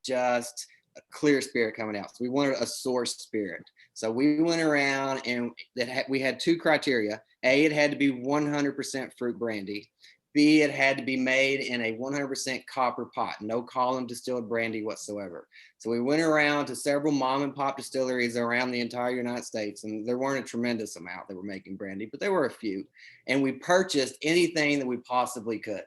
just a clear spirit coming out. So we wanted a source spirit. So we went around and we had two criteria. A, it had to be 100% fruit brandy. B, it had to be made in a 100% copper pot, no column distilled brandy whatsoever. So we went around to several mom and pop distilleries around the entire United States, and there weren't a tremendous amount that were making brandy, but there were a few. And we purchased anything that we possibly could.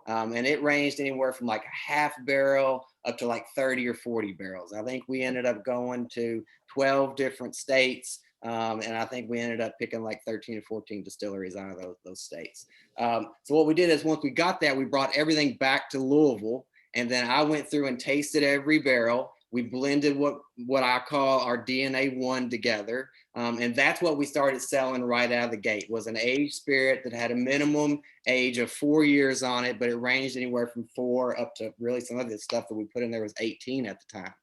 And it ranged anywhere from like a half barrel up to like 30 or 40 barrels. I think we ended up going to 12 different states. And I think we ended up picking like 13 or 14 distilleries out of those states. So what we did is once we got that, we brought everything back to Louisville. And then I went through and tasted every barrel. We blended what I call our DNA one together. And that's what we started selling right out of the gate, was an aged spirit that had a minimum age of 4 years on it, but it ranged anywhere from 4 up to really some of the stuff that we put in there was 18 at the time.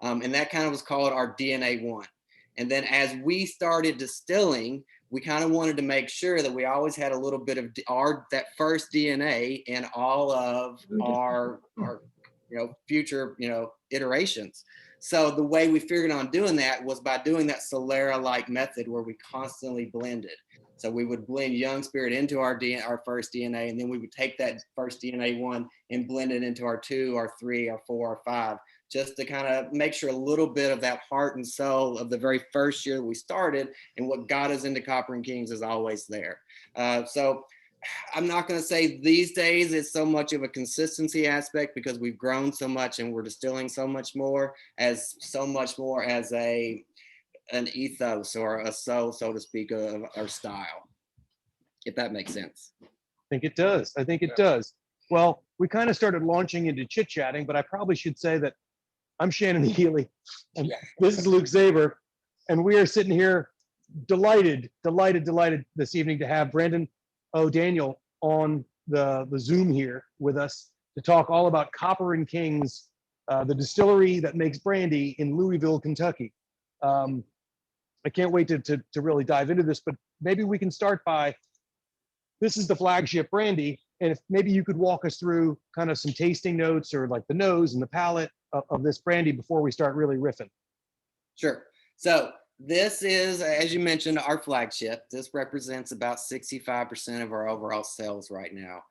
And that kind of was called our DNA one. And then as we started distilling, we kind of wanted to make sure that we always had a little bit of that first DNA in all of our future iterations. So the way we figured on doing that was by doing that Solera-like method where we constantly blended. So we would blend young spirit into our first DNA, and then we would take that first DNA one and blend it into our 2, our 3, our 4, our 5, just to kind of make sure a little bit of that heart and soul of the very first year that we started and what got us into Copper and Kings is always there. So I'm not going to say these days it's so much of a consistency aspect because we've grown so much and we're distilling so much more as an ethos or a soul, so to speak, of our style, if that makes sense. I think it does. I think it does. Well, we kind of started launching into chit-chatting, but I probably should say that I'm Shannon Healy, and this is Luke Zaber, and we are sitting here delighted this evening to have Brandon O'Daniel on the Zoom here with us to talk all about Copper and Kings, the distillery that makes brandy in Louisville, Kentucky. I can't wait to really dive into this, but maybe we can start by, this is the flagship brandy, and if maybe you could walk us through kind of some tasting notes or like the nose and the palate of this brandy before we start really riffing. Sure. So this is, as you mentioned, our flagship. This represents about 65% of our overall sales right now.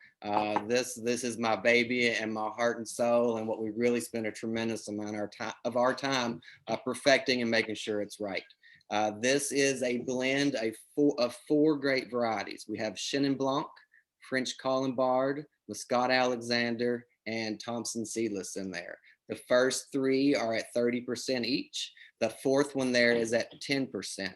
This is my baby and my heart and soul, and what we really spend a tremendous amount of our time perfecting and making sure it's right. This is a blend of 4 great varieties. We have Chenin Blanc, French Colombard, Muscat Alexander, and Thompson Seedless in there. The first 3 are at 30% each. The 4th one there is at 10%.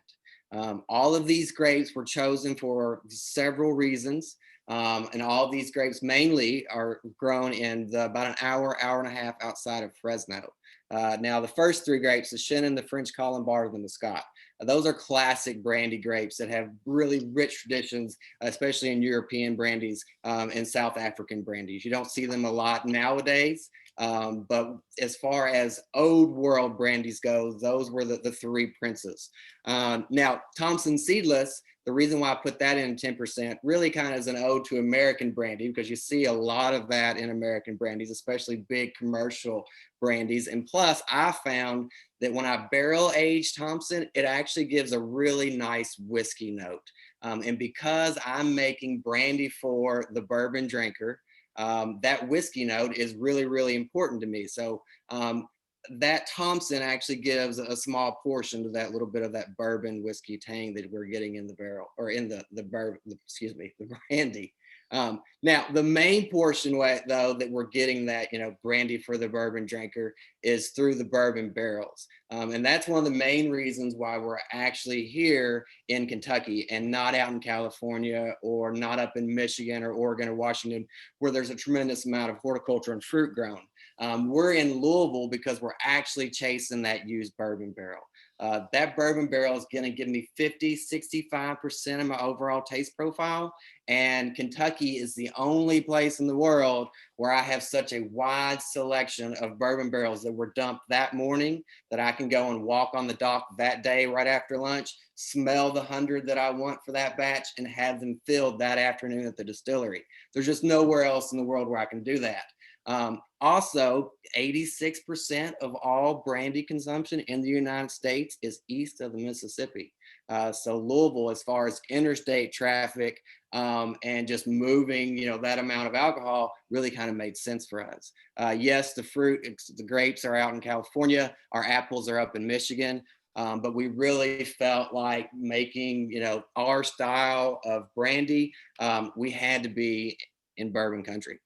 All of these grapes were chosen for several reasons. And all of these grapes mainly are grown in about an hour and a half outside of Fresno. Now, the first 3 grapes, the Chenin, the French Colombard, and the Muscat, those are classic brandy grapes that have really rich traditions, especially in European brandies and South African brandies. You don't see them a lot nowadays, but as far as old world brandies go, those were the 3 princes. Now, Thompson Seedless, the reason why I put that in 10% really kind of is an ode to American brandy, because you see a lot of that in American brandies, especially big commercial brandies. And plus, I found that when I barrel age Thompson, it actually gives a really nice whiskey note. And because I'm making brandy for the bourbon drinker, that whiskey note is really, really important to me. So that Thompson actually gives a small portion to that little bit of that bourbon whiskey tang that we're getting in the barrel, or in the brandy. Now, the main portion though that we're getting that brandy for the bourbon drinker is through the bourbon barrels, and that's one of the main reasons why we're actually here in Kentucky and not out in California or not up in Michigan or Oregon or Washington, where there's a tremendous amount of horticulture and fruit grown. We're in Louisville because we're actually chasing that used bourbon barrel. That bourbon barrel is going to give me 65% of my overall taste profile. And Kentucky is the only place in the world where I have such a wide selection of bourbon barrels that were dumped that morning that I can go and walk on the dock that day right after lunch, smell the 100 that I want for that batch, and have them filled that afternoon at the distillery. There's just nowhere else in the world where I can do that. Also, 86% of all brandy consumption in the United States is east of the Mississippi. So Louisville, as far as interstate traffic and just moving, that amount of alcohol really kind of made sense for us. Yes, the grapes are out in California. Our apples are up in Michigan. But we really felt like making, our style of brandy, we had to be in bourbon country.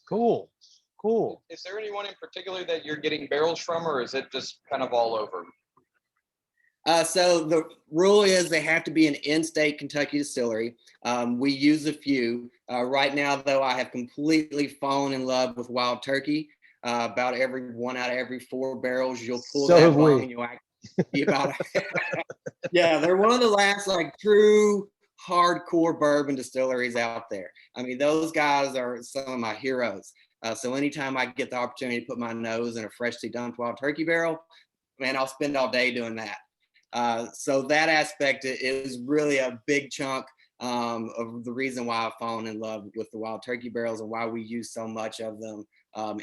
Cool. Cool. Is there anyone in particular that you're getting barrels from, or is it just kind of all over? So the rule is they have to be an in-state Kentucky distillery. We use a few. Right now, though, I have completely fallen in love with Wild Turkey. About every 1 out of every 4 barrels you'll pull So that have we. bong and you'll actually be about yeah, they're one of the last true hardcore bourbon distilleries out there. I mean, those guys are some of my heroes. So anytime I get the opportunity to put my nose in a freshly dumped Wild Turkey barrel, man, I'll spend all day doing that. So that aspect is really a big chunk of the reason why I've fallen in love with the Wild Turkey barrels and why we use so much of them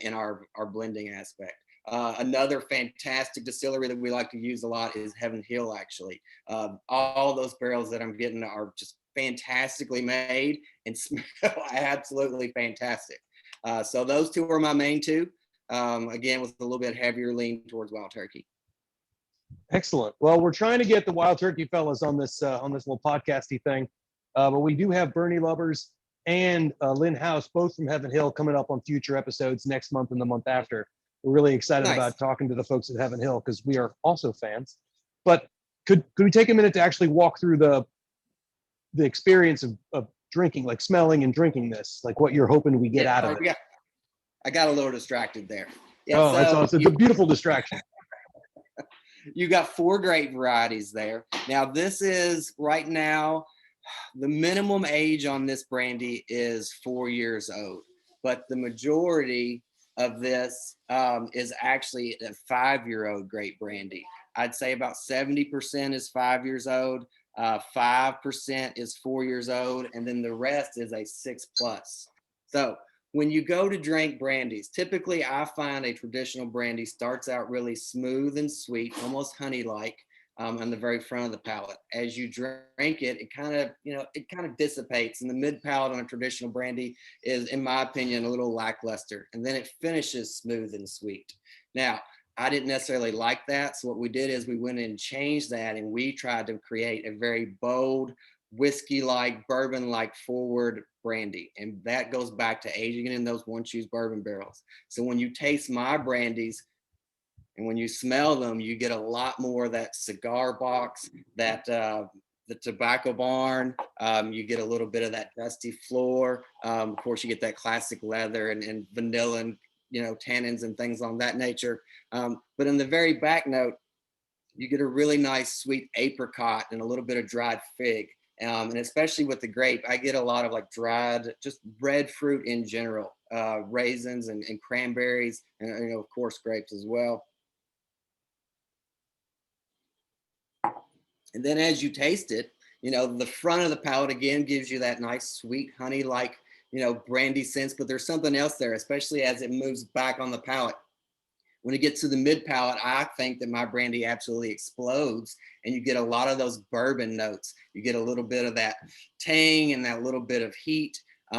in our blending aspect. Another fantastic distillery that we like to use a lot is Heaven Hill, actually. All those barrels that I'm getting are just fantastically made and smell absolutely fantastic. So those two are my main two. Again, with a little bit heavier lean towards Wild Turkey. Excellent. Well, we're trying to get the Wild Turkey fellas on this little podcasty thing, but we do have Bernie Lovers and Lynn House, both from Heaven Hill, coming up on future episodes next month and the month after. We're really excited about talking to the folks at Heaven Hill because we are also fans. But could we take a minute to actually walk through the experience of drinking, like smelling and drinking this, like what you're hoping we get out of it? Yeah, I got a little distracted there. Yeah, oh, that's awesome. It's a beautiful distraction. You got 4 grape varieties there. Now, this is right now, the minimum age on this brandy is 4 years old, but the majority of this is actually a 5-year-old grape brandy. I'd say about 70% is 5 years old, 5% is 4 years old, and then the rest is a 6+. So when you go to drink brandies, typically I find a traditional brandy starts out really smooth and sweet, almost honey-like, on the very front of the palate. As you drink it, it kind of dissipates, and the mid palate on a traditional brandy is, in my opinion, a little lackluster, and then it finishes smooth and sweet. Now, I didn't necessarily like that, so what we did is we went in and changed that, and we tried to create a very bold, whiskey-like, bourbon-like forward brandy, and that goes back to aging it in those one-choose bourbon barrels. So when you taste my brandies and when you smell them, you get a lot more of that cigar box, that the tobacco barn. You get a little bit of that dusty floor. Of course, you get that classic leather and vanilla and tannins and things on that nature. But in the very back note, you get a really nice sweet apricot and a little bit of dried fig. And especially with the grape, I get a lot of dried, just red fruit in general, raisins and cranberries, and of course grapes as well. And then as you taste it, the front of the palate again gives you that nice sweet honey-like, brandy sense, but there's something else there, especially as it moves back on the palate. When it gets to the mid palate, I think that my brandy absolutely explodes, and you get a lot of those bourbon notes. You get a little bit of that tang and that little bit of heat. You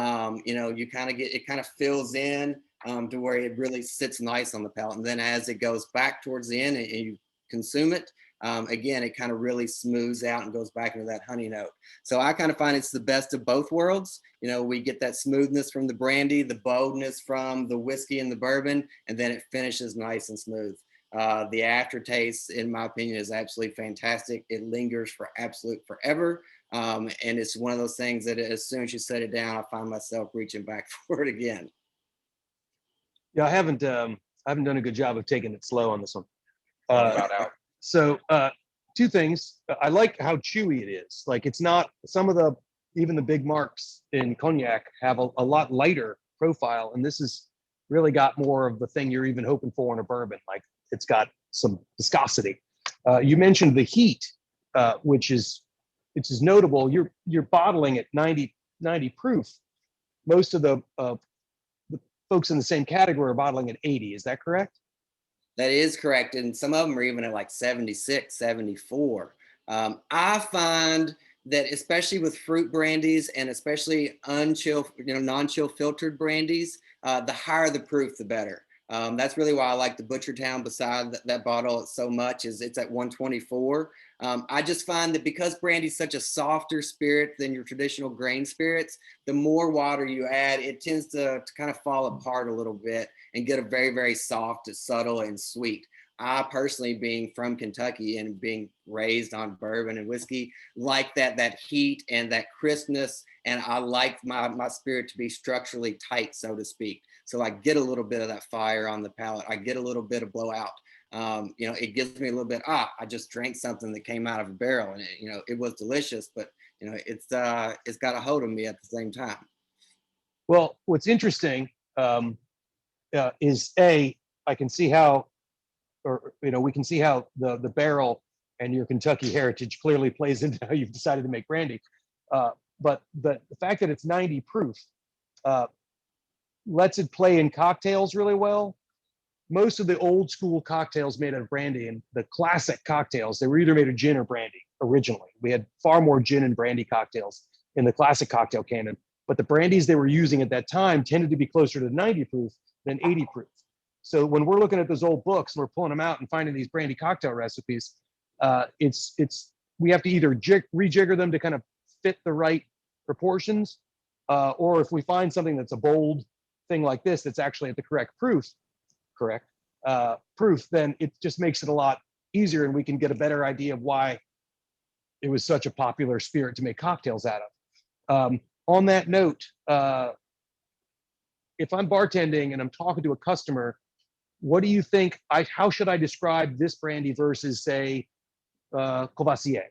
kind of it kind of fills in to where it really sits nice on the palate. And then as it goes back towards the end and you consume it, again, it kind of really smooths out and goes back into that honey note. So I kind of find it's the best of both worlds. We get that smoothness from the brandy, the boldness from the whiskey and the bourbon, and then it finishes nice and smooth. The aftertaste, in my opinion, is absolutely fantastic. It lingers for absolute forever. And it's one of those things that as soon as you set it down, I find myself reaching back for it again. Yeah, I haven't done a good job of taking it slow on this one. So 2 things. I like how chewy it is. Like, it's not, even the big marks in cognac have a lot lighter profile. And this has really got more of the thing you're even hoping for in a bourbon. Like, it's got some viscosity. You mentioned the heat, which is notable. You're bottling at 90 proof. Most of the folks in the same category are bottling at 80. Is that correct? That is correct. And some of them are even at like 76, 74. I find that especially with fruit brandies and especially unchill, non-chill filtered brandies, the higher the proof, the better. That's really why I like the Butchertown beside that bottle so much, is it's at 124. I just find that because brandy is such a softer spirit than your traditional grain spirits, the more water you add, it tends to kind of fall apart a little bit and get a very, very soft, subtle, and sweet. I personally, being from Kentucky and being raised on bourbon and whiskey, like that heat and that crispness, and I like my spirit to be structurally tight, so to speak. So I get a little bit of that fire on the palate. I get a little bit of blowout. It gives me a little bit. I just drank something that came out of a barrel, and it was delicious, but it's got a hold of me at the same time. Well, what's interesting is I can see how, we can see how the barrel and your Kentucky heritage clearly plays into how you've decided to make brandy. But the fact that it's 90 proof lets it play in cocktails really well. Most of the old school cocktails made out of brandy, and the classic cocktails, they were either made of gin or brandy originally. We had far more gin and brandy cocktails in the classic cocktail canon, but the brandies they were using at that time tended to be closer to 90 proof than 80 proof. So when we're looking at those old books and we're pulling them out and finding these brandy cocktail recipes, we have to either rejigger them to kind of fit the right proportions, or if we find something that's a bold thing like this that's actually at the correct proof, then it just makes it a lot easier, and we can get a better idea of why it was such a popular spirit to make cocktails out of. On that note, if I'm bartending and I'm talking to a customer, what do you think? How should I describe this brandy versus, say, Courvoisier?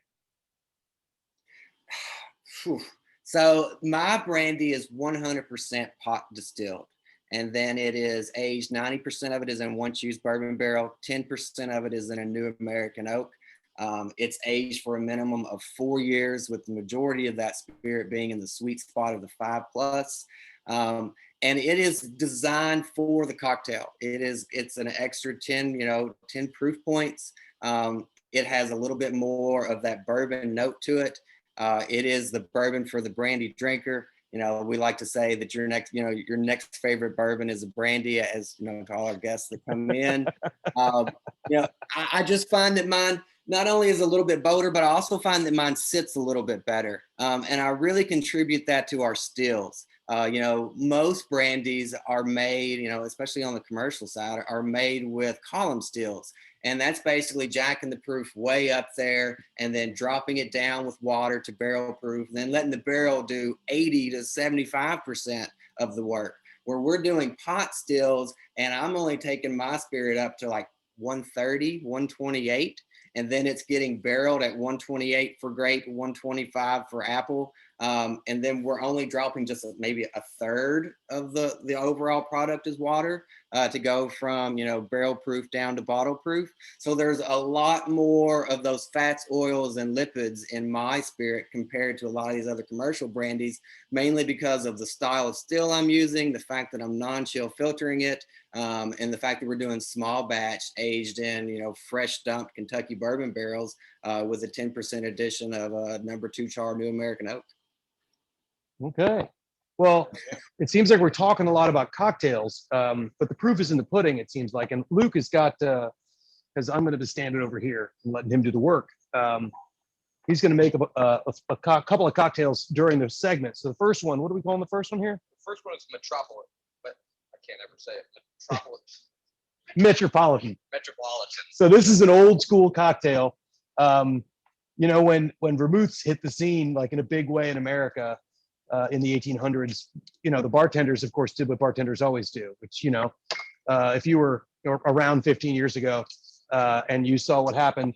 So my brandy is 100% pot distilled. And then it is aged, 90% of it is in one choose bourbon barrel, 10% of it is in a new American oak. It's aged for a minimum of 4 years, with the majority of that spirit being in the sweet spot of the 5+. And it is designed for the cocktail. It's an extra 10 proof points. It has a little bit more of that bourbon note to it. It is the bourbon for the brandy drinker. We like to say that your next favorite bourbon is a brandy, as to all our guests that come in. I just find that mine not only is a little bit bolder, but I also find that mine sits a little bit better. And I really contribute that to our stills. Most brandies are made, especially on the commercial side, are made with column stills. And that's basically jacking the proof way up there and then dropping it down with water to barrel proof, and then letting the barrel do 80 to 75% of the work. Where we're doing pot stills, and I'm only taking my spirit up to like 130, 128. And then it's getting barreled at 128 for grape, 125 for apple. And then we're only dropping just maybe a third of the overall product as water to go from, barrel proof down to bottle proof. So there's a lot more of those fats, oils, and lipids in my spirit compared to a lot of these other commercial brandies, mainly because of the style of still I'm using, the fact that I'm non-chill filtering it, and the fact that we're doing small batch aged in, fresh dumped Kentucky bourbon barrels with a 10% addition of a number 2 char New American oak. Okay. Well, it seems like we're talking a lot about cocktails, but the proof is in the pudding, it seems like. And Luke has got, because I'm going to be standing over here and letting him do the work. He's going to make a couple of cocktails during the segment. So the first one, what do we call the first one here? The first one is Metropolitan, but I can't ever say it. Metropolitan. Metropolitan. So this is an old school cocktail. When vermouths hit the scene like in a big way in America in the 1800s, the bartenders, of course, did what bartenders always do, which, if you were around 15 years ago and you saw what happened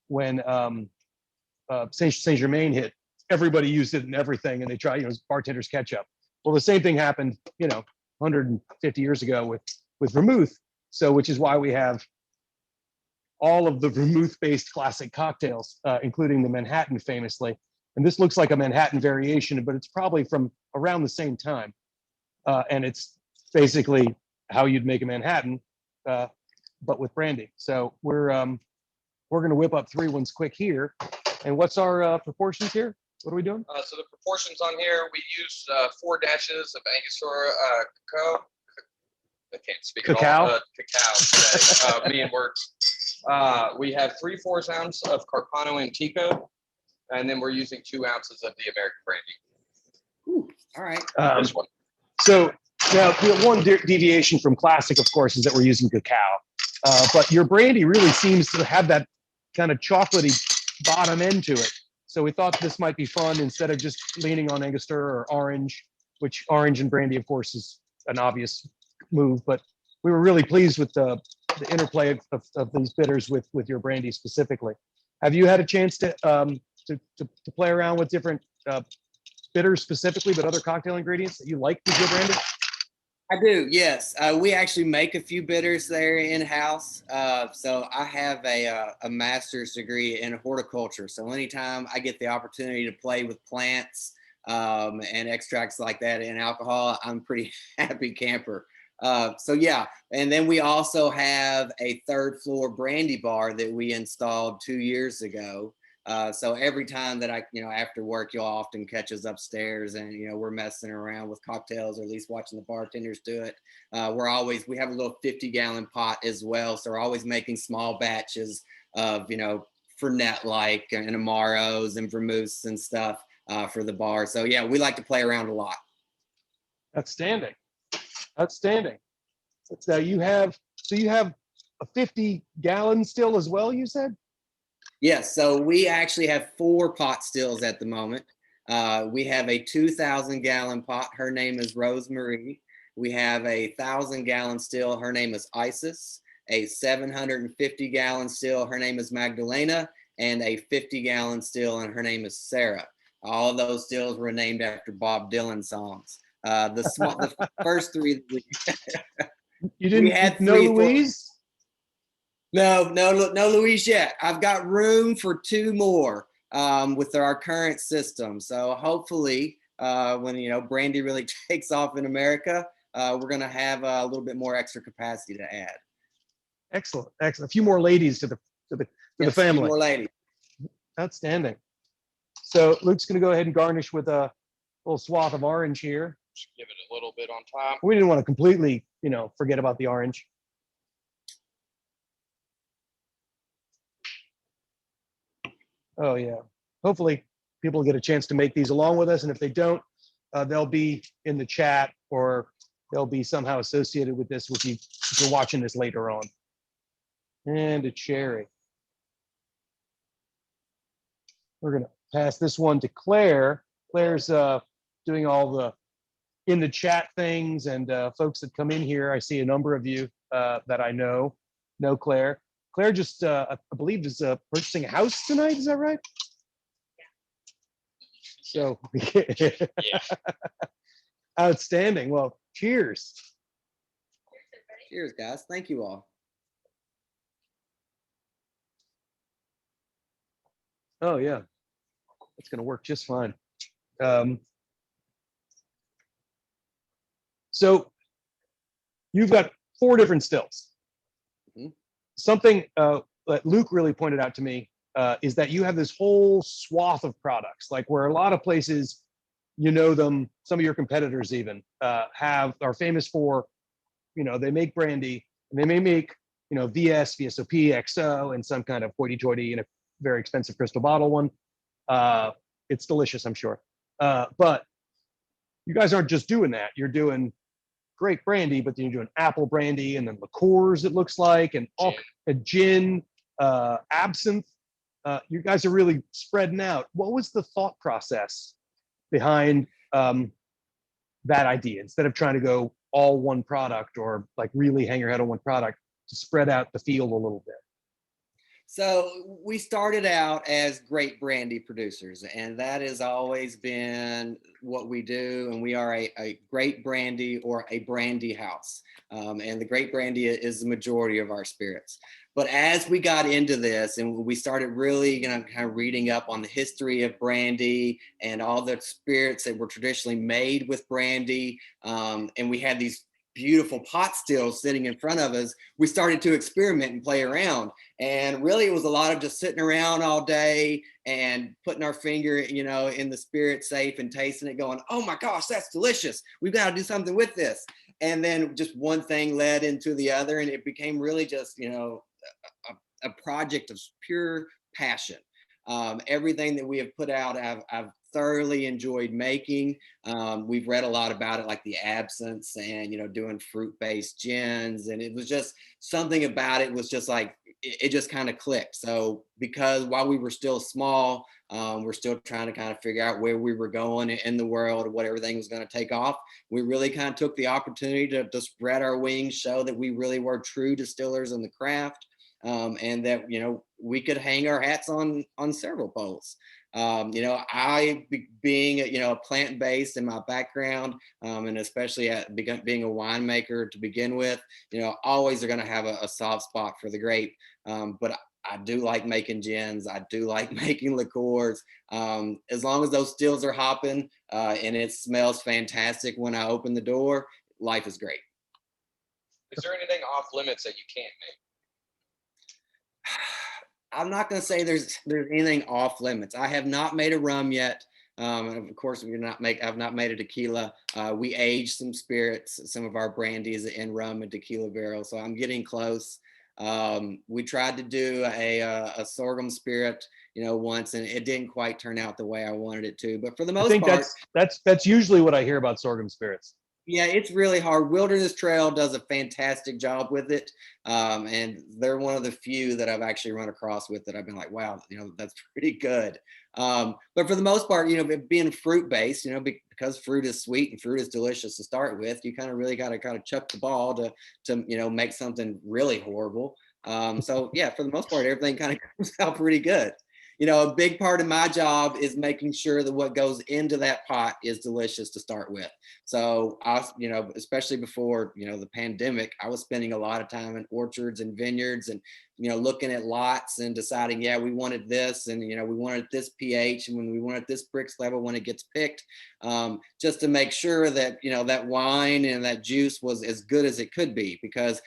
when Saint Germain hit, everybody used it in everything, and they tried, bartenders catch up. Well, the same thing happened, 150 years ago with vermouth. So, which is why we have all of the vermouth-based classic cocktails, including the Manhattan famously. And this looks like a Manhattan variation, but it's probably from around the same time. And it's basically how you'd make a Manhattan, but with brandy. So we're going to whip up 3 ones quick here. And what's our proportions here? What are we doing? So the proportions on here, we use 4 dashes of Angostura cacao. I can't speak Cacao? at all. Cacao today. Me and words. We have 3/4 ounce of Carpano Antico, and then we're using 2 ounces of the American brandy. Ooh, all right. This one. So now the one deviation from classic, of course, is that we're using cacao. But your brandy really seems to have that kind of chocolatey bottom end to it. So we thought this might be fun instead of just leaning on Angostura or orange, which orange and brandy, of course, is an obvious move. But we were really pleased with the interplay of these bitters with your brandy specifically. Have you had a chance to play around with different bitters specifically, but other cocktail ingredients that you like with your brandy? I do, yes. We actually make a few bitters there in-house. So I have a master's degree in horticulture. So anytime I get the opportunity to play with plants and extracts like that and alcohol, I'm pretty happy camper. So yeah, and then we also have a 3rd floor brandy bar that we installed 2 years ago. So every time that after work, you'll often catch us upstairs and, we're messing around with cocktails, or at least watching the bartenders do it. We have a little 50-gallon pot as well. So we're always making small batches of, Fernet-like and Amaros and vermouths and stuff for the bar. So yeah, we like to play around a lot. Outstanding. Outstanding. So you have a 50-gallon still as well, you said? Yes, so we actually have 4 pot stills at the moment. We have a 2,000-gallon pot. Her name is Rosemarie. We have a 1,000-gallon still. Her name is Isis. A 750-gallon still. Her name is Magdalena. And a 50-gallon still, and her name is Sarah. All of those stills were named after Bob Dylan songs. The first 3. You didn't know Louise? No, Louise yet. I've got room for 2 more with our current system. So hopefully, when brandy really takes off in America, we're going to have a little bit more extra capacity to add. Excellent. A few more ladies to the family. A few more ladies. Outstanding. So Luke's going to go ahead and garnish with a little swath of orange here. Just give it a little bit on top. We didn't want to completely, forget about the orange. Oh yeah. Hopefully people get a chance to make these along with us. And if they don't, they'll be in the chat, or they'll be somehow associated with this if you're watching this later on. And a cherry. We're going to pass this one to Claire. Claire's doing all the in the chat things, and folks that come in here. I see a number of you that I know Claire. Claire just, I believe, is purchasing a house tonight. Is that right? So, Yeah. Outstanding. Well, cheers. Cheers, guys. Thank you all. Oh yeah, it's going to work just fine. So you've got 4 different stills. Mhm. Something that Luke really pointed out to me is that you have this whole swath of products, like where a lot of places, them, some of your competitors even are famous for, they make brandy, and they may make, VS, VSOP, XO, and some kind of hoity-toity, very expensive crystal bottle one. It's delicious, I'm sure. But you guys aren't just doing that. You're doing great brandy, but then you're doing apple brandy, and then liqueurs, it looks like, and all a gin, absinthe. You guys are really spreading out. What was the thought process behind that idea, instead of trying to go all one product, or like really hang your head on one product, to spread out the field a little bit? So we started out as great brandy producers, and that has always been what we do. And we are a great brandy, or a brandy house. And the great brandy is the majority of our spirits. But as we got into this and we started really kind of reading up on the history of brandy and all the spirits that were traditionally made with brandy, and we had these beautiful pot stills sitting in front of us, we started to experiment and play around. And really, it was a lot of just sitting around all day and putting our finger, in the spirit safe and tasting it, going, "Oh my gosh, that's delicious. We've got to do something with this." And then just one thing led into the other, and it became really just, a project of pure passion. Everything that we have put out, I've thoroughly enjoyed making. We've read a lot about it, like the absinthe and, doing fruit-based gins. And it was just something about it was just like, it just kind of clicked. So because while we were still small, we're still trying to kind of figure out where we were going in the world, what everything was going to take off. We really kind of took the opportunity to spread our wings, show that we really were true distillers in the craft. And that we could hang our hats on several poles. Being a plant-based in my background, and especially being a winemaker to begin with, always are going to have a soft spot for the grape. But I do like making gins. I do like making liqueurs. As long as those stills are hopping and it smells fantastic when I open the door, life is great. Is there anything off limits that you can't make? I'm not going to say there's anything off limits. I have not made a rum yet. Of course, I've not made a tequila. We age some spirits, some of our brandies in rum and tequila barrels. So I'm getting close. We tried to do a sorghum spirit, once, and it didn't quite turn out the way I wanted it to. But for the most part, that's usually what I hear about sorghum spirits. Yeah, it's really hard. Wilderness Trail does a fantastic job with it. And they're one of the few that I've actually run across with that I've been like, wow, that's pretty good. But for the most part, being fruit based, because fruit is sweet and fruit is delicious to start with, you kind of really got to kind of chuck the ball to make something really horrible. So yeah, for the most part, everything kind of comes out pretty good. A big part of my job is making sure that what goes into that pot is delicious to start with. So especially before, the pandemic, I was spending a lot of time in orchards and vineyards and, looking at lots and deciding, yeah, we wanted this and, we wanted this pH and when we wanted this Brix level when it gets picked, just to make sure that, that wine and that juice was as good as it could be because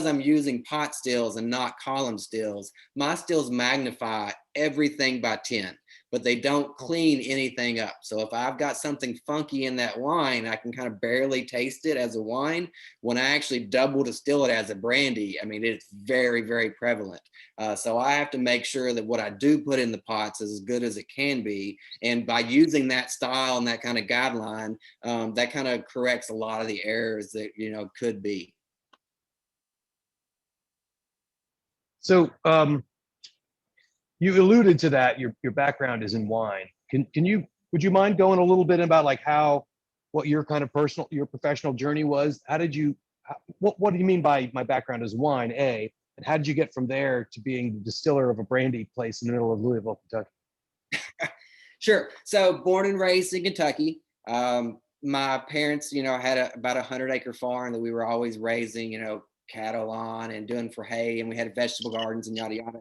I'm using pot stills and not column stills, my stills magnify everything by 10, but they don't clean anything up. So if I've got something funky in that wine, I can kind of barely taste it as a wine. When I actually double distill it as a brandy, I mean, it's very, very prevalent. So I have to make sure that what I do put in the pots is as good as it can be. And by using that style and that kind of guideline, that kind of corrects a lot of the errors that, could be. So, you alluded to that your background is in wine. Would you mind going a little bit about like what your kind of your professional journey was? What do you mean by my background is wine, A, and how did you get from there to being the distiller of a brandy place in the middle of Louisville, Kentucky? Sure. So born and raised in Kentucky. My parents, had about 100-acre farm that we were always raising, cattle on and doing for hay, and we had vegetable gardens and yada yada.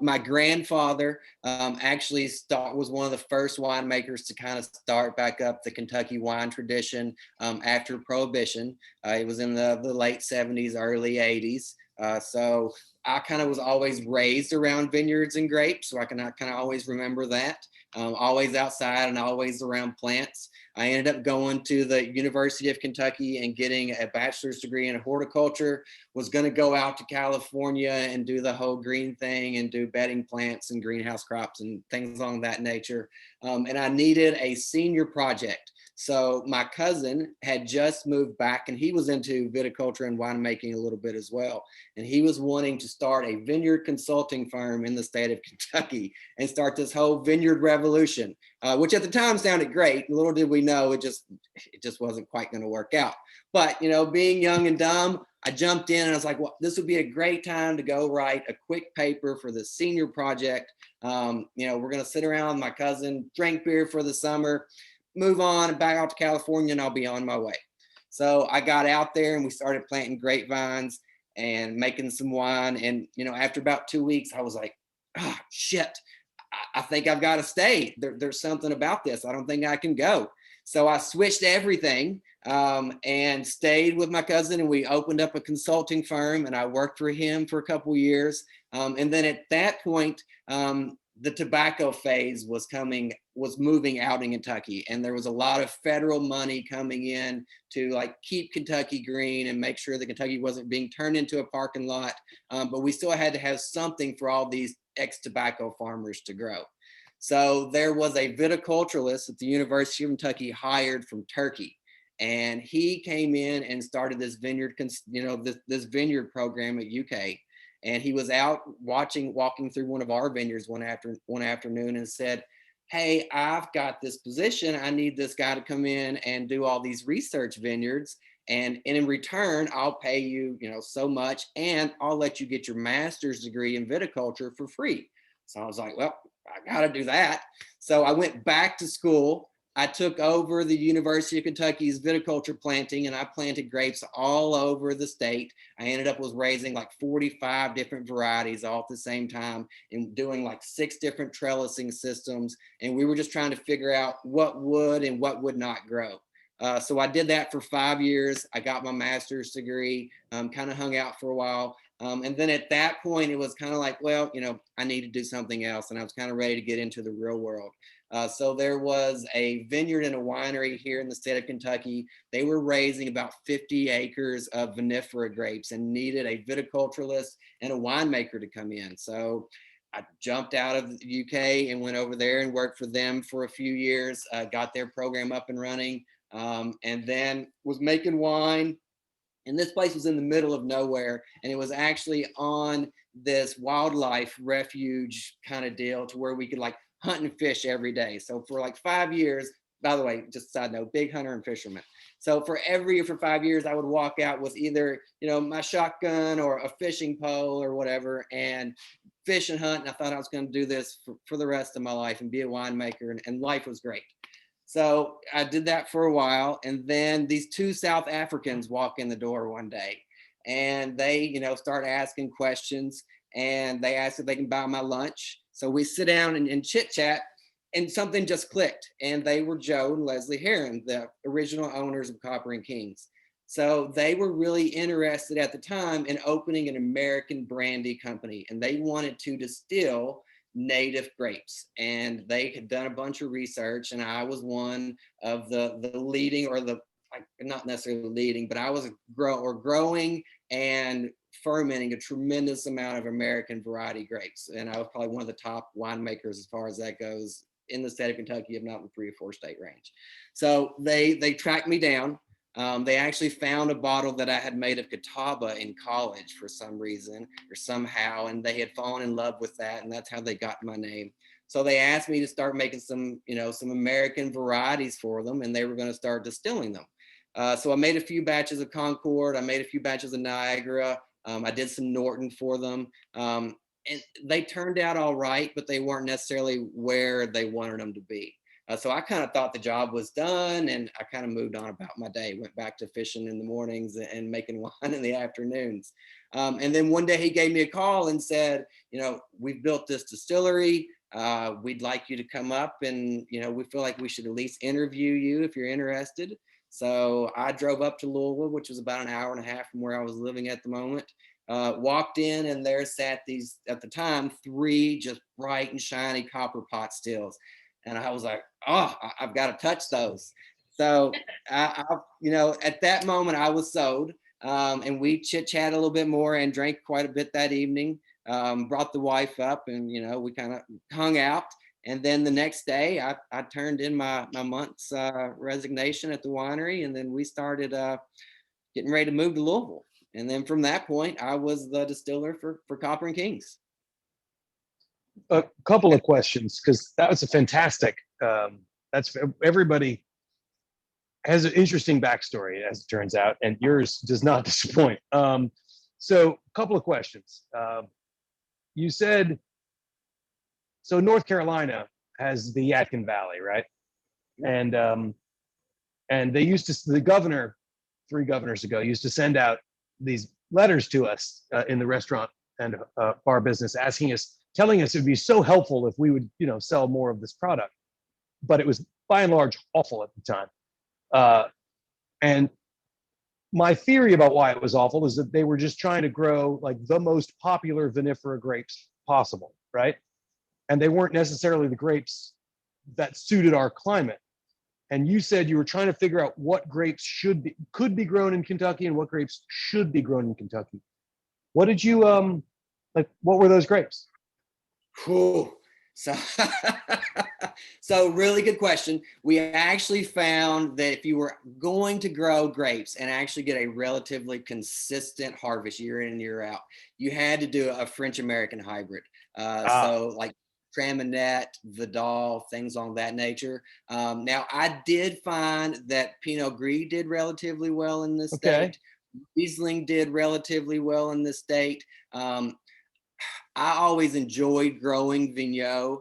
My grandfather actually was one of the first winemakers to kind of start back up the Kentucky wine tradition after Prohibition. It was in the late 70s, early 80s. So I kind of was always raised around vineyards and grapes, so I kind of always remember that. Always outside and always around plants. I ended up going to the University of Kentucky and getting a bachelor's degree in horticulture, was going to go out to California and do the whole green thing and do bedding plants and greenhouse crops and things along that nature. And I needed a senior project. So my cousin had just moved back and he was into viticulture and winemaking a little bit as well. And he was wanting to start a vineyard consulting firm in the state of Kentucky and start this whole vineyard revolution, which at the time sounded great. Little did we know it just wasn't quite going to work out. But, being young and dumb, I jumped in and I was like, well, this would be a great time to go write a quick paper for the senior project. We're going to sit around with my cousin, drink beer for the summer, move on and back out to California, and I'll be on my way. So I got out there and we started planting grapevines and making some wine. And, after about 2 weeks, I was like, oh, shit, I think I've got to stay. There's something about this. I don't think I can go. So I switched everything. and stayed with my cousin, and we opened up a consulting firm, and I worked for him for a couple years. And then at that point, the tobacco phase was moving out in Kentucky, and there was a lot of federal money coming in to like keep Kentucky green and make sure that Kentucky wasn't being turned into a parking lot. But we still had to have something for all these ex-tobacco farmers to grow. So there was a viticulturalist at the University of Kentucky hired from Turkey, and he came in and started this this vineyard program at UK. And he was out walking through one of our vineyards one afternoon and said, "Hey, I've got this position. I need this guy to come in and do all these research vineyards. And in return, I'll pay you, so much, and I'll let you get your master's degree in viticulture for free." So I was like, well, I got to do that. So I went back to school. I took over the University of Kentucky's viticulture planting, and I planted grapes all over the state. I ended up raising like 45 different varieties all at the same time and doing like 6 different trellising systems. And we were just trying to figure out what would and what would not grow. So I did that for 5 years. I got my master's degree, kind of hung out for a while. And then at that point, it was kind of like, well, I need to do something else. And I was kind of ready to get into the real world. So there was a vineyard and a winery here in the state of Kentucky. They were raising about 50 acres of vinifera grapes and needed a viticulturalist and a winemaker to come in. So I jumped out of the UK and went over there and worked for them for a few years, got their program up and running, and then was making wine. And this place was in the middle of nowhere, and it was actually on this wildlife refuge kind of deal to where we could like hunt and fish every day. So for like 5 years, by the way, just a side note, big hunter and fisherman. So for 5 years, I would walk out with either, my shotgun or a fishing pole or whatever and fish and hunt. And I thought I was going to do this for the rest of my life and be a winemaker, and life was great. So I did that for a while. And then these 2 South Africans walk in the door one day, and they, start asking questions, and they asked if they can buy my lunch. So we sit down and chit chat, and something just clicked. And they were Joe and Leslie Heron, the original owners of Copper and Kings. So they were really interested at the time in opening an American brandy company, and they wanted to distill native grapes. And they had done a bunch of research, and I was one of the leading, or not necessarily leading, but I was growing and fermenting a tremendous amount of American variety grapes. And I was probably one of the top winemakers as far as that goes in the state of Kentucky, if not in the 3 or 4 state range. So they tracked me down. They actually found a bottle that I had made of Catawba in college for some reason or somehow, and they had fallen in love with that, and that's how they got my name. So they asked me to start making some American varieties for them, and they were going to start distilling them. So I made a few batches of Concord. I made a few batches of Niagara. I did some Norton for them. And they turned out all right, but they weren't necessarily where they wanted them to be. So I kind of thought the job was done, and I kind of moved on about my day, went back to fishing in the mornings and making wine in the afternoons. And then one day he gave me a call and said, we've built this distillery. We'd like you to come up, and, we feel like we should at least interview you if you're interested. So I drove up to Louisville, which was about an hour and a half from where I was living at the moment. Walked in, and there sat these, at the time, 3 just bright and shiny copper pot stills. And I was like, oh, I've got to touch those. So, I at that moment I was sold, and we chit chat a little bit more and drank quite a bit that evening. Brought the wife up, and, we kind of hung out. And then the next day I turned in my month's resignation at the winery. And then we started getting ready to move to Louisville. And then from that point, I was the distiller for Copper and Kings. A couple of questions, because that was a fantastic. That's everybody has an interesting backstory, as it turns out, and yours does not disappoint. So, a couple of questions. You said, so North Carolina has the Yadkin Valley, right? And they used to, the governor, 3 governors ago, used to send out these letters to us in the restaurant and bar business, telling us it'd be so helpful if we would, sell more of this product. But it was by and large awful at the time. And my theory about why it was awful is that they were just trying to grow like the most popular vinifera grapes possible, right? And they weren't necessarily the grapes that suited our climate. And you said you were trying to figure out what grapes could be grown in Kentucky and what grapes should be grown in Kentucky. What did you like? What were those grapes? Cool. So, so really good question. We actually found that if you were going to grow grapes and actually get a relatively consistent harvest year in and year out, you had to do a French American hybrid. So like Traminette, Vidal, things on that nature. Now I did find that Pinot Gris did relatively well in this Okay. state. Riesling did relatively well in this state. I always enjoyed growing Viognier,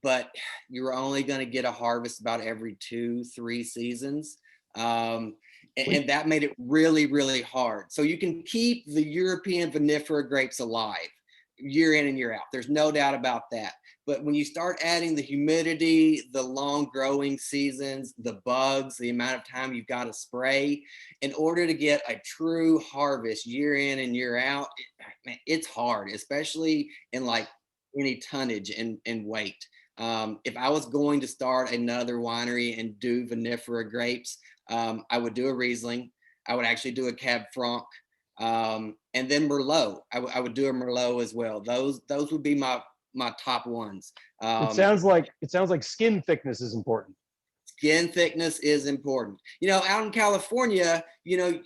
but you're only going to get a harvest about every 2-3 seasons. And that made it really, really hard. So you can keep the European vinifera grapes alive year in and year out. There's no doubt about that. But when you start adding the humidity, the long growing seasons, the bugs, the amount of time you've got to spray, in order to get a true harvest year in and year out, it's hard, especially in like any tonnage and weight. If I was going to start another winery and do vinifera grapes, I would do a Riesling. I would actually do a Cab Franc. And then Merlot. I would do a Merlot as well. Those would be my top ones. It sounds like skin thickness is important. Skin thickness is important. Out in California, in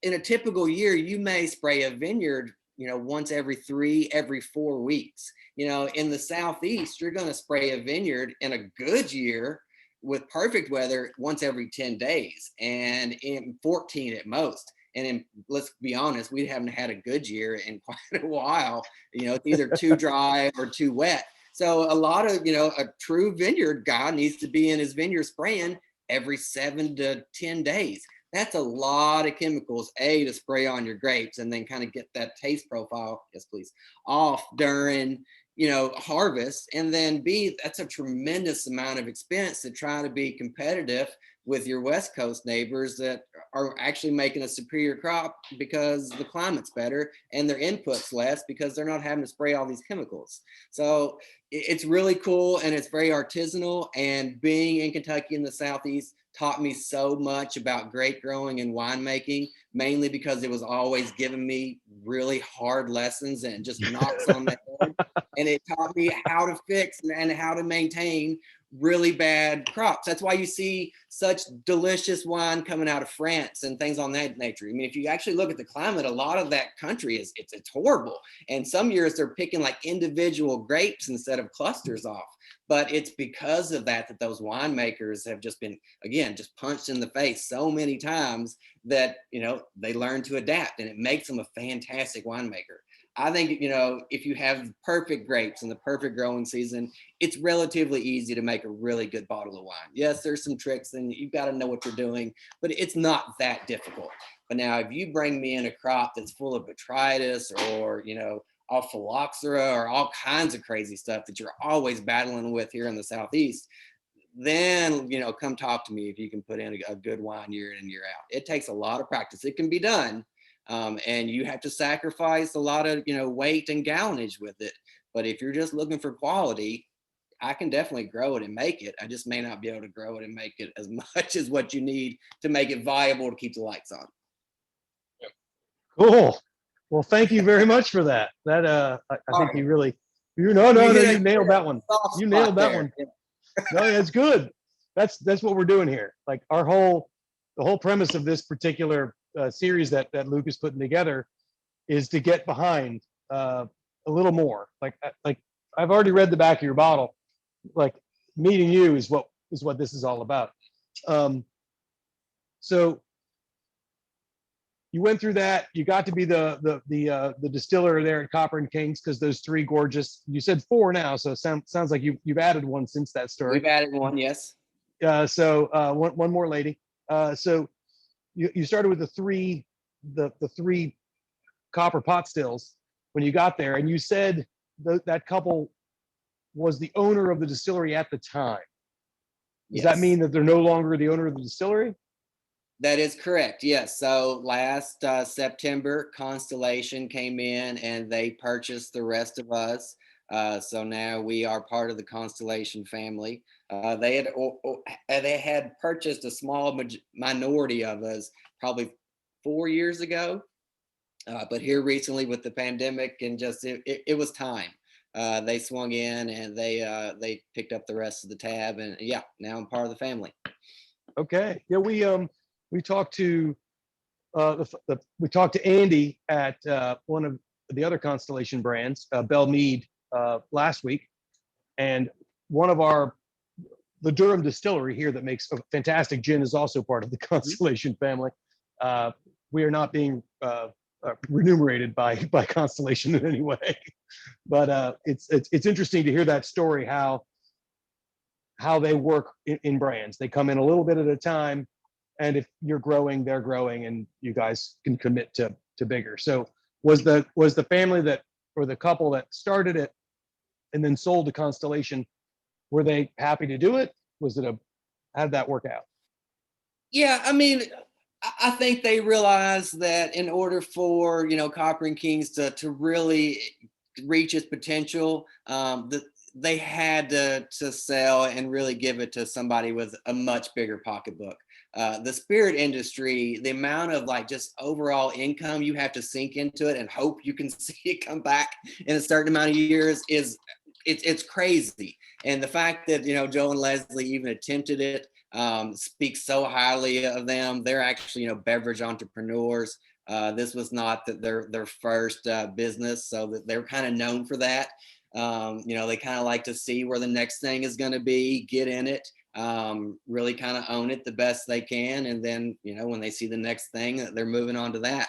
a typical year, you may spray a vineyard, once every 4 weeks. In the Southeast, you're going to spray a vineyard in a good year with perfect weather once every 10 days and in 14 at most. And let's be honest, we haven't had a good year in quite a while. It's either too dry or too wet. So a lot of, a true vineyard guy needs to be in his vineyard spraying every 7 to 10 days. That's a lot of chemicals, to spray on your grapes and then kind of get that taste profile, yes, please, off during, harvest. And then B, that's a tremendous amount of expense to try to be competitive with your West Coast neighbors that are actually making a superior crop because the climate's better and their input's less because they're not having to spray all these chemicals. So it's really cool and it's very artisanal. And being in Kentucky in the Southeast taught me so much about grape growing and winemaking, mainly because it was always giving me really hard lessons and just knocks on the head. And it taught me how to fix and how to maintain really bad crops. That's why you see such delicious wine coming out of France and things on that nature. I mean, if you actually look at the climate, a lot of that country it's horrible. And some years they're picking like individual grapes instead of clusters off. But it's because of that those winemakers have just been, again, just punched in the face so many times that, they learn to adapt, and it makes them a fantastic winemaker. I think, if you have perfect grapes and the perfect growing season, it's relatively easy to make a really good bottle of wine. Yes, there's some tricks and you've got to know what you're doing, but it's not that difficult. But now if you bring me in a crop that's full of botrytis or, phylloxera or all kinds of crazy stuff that you're always battling with here in the Southeast, then, come talk to me if you can put in a good wine year in and year out. It takes a lot of practice. It can be done. And you have to sacrifice a lot of, weight and gallonage with it. But if you're just looking for quality, I can definitely grow it and make it. I just may not be able to grow it and make it as much as what you need to make it viable to keep the lights on. Cool. Well, thank you very much for that. That I think you really, you nailed that one. You nailed that one. No, that's good. That's what we're doing here. Like the whole premise of this particular series that Luke is putting together is to get behind a little more. Like I've already read the back of your bottle. Like meeting you is what this is all about. So you went through that. You got to be the distiller there at Copper and Kings because those 3 gorgeous. You said 4 now, so sounds like you've added one since that story. We've added one, yes. So one more lady. So you started with the three copper pot stills when you got there, and you said that couple was the owner of the distillery at the time. Does that mean that they're no longer the owner of the distillery? That is correct. Yes. So last September, Constellation came in and they purchased the rest of us. So now we are part of the Constellation family. They had purchased a small minority of us probably 4 years ago, but here recently with the pandemic and just it was time. They swung in and they picked up the rest of the tab, and yeah, now I'm part of the family. Okay. Yeah, we talked to we talked to Andy at one of the other Constellation brands, Bell Mead, last week, and one of the Durham distillery here that makes a fantastic gin is also part of the Constellation family. We are not being remunerated by Constellation in any way, but it's interesting to hear that story, how they work in brands. They come in a little bit at a time, and if you're growing, they're growing, and you guys can commit to bigger. So was the family that, or the couple that started it and then sold to Constellation, were they happy to do it? How did that work out? Yeah, I mean, I think they realized that in order for Copper and Kings to really reach its potential, they had to sell and really give it to somebody with a much bigger pocketbook. The spirit industry, the amount of like just overall income you have to sink into it and hope you can see it come back in a certain amount of years it's crazy. And the fact that Joe and Leslie even attempted it speaks so highly of them. They're actually beverage entrepreneurs. This was not that their first business, so that they're kind of known for that. They kind of like to see where the next thing is going to be, get in it, really kind of own it the best they can. And then, when they see the next thing, they're moving on to that.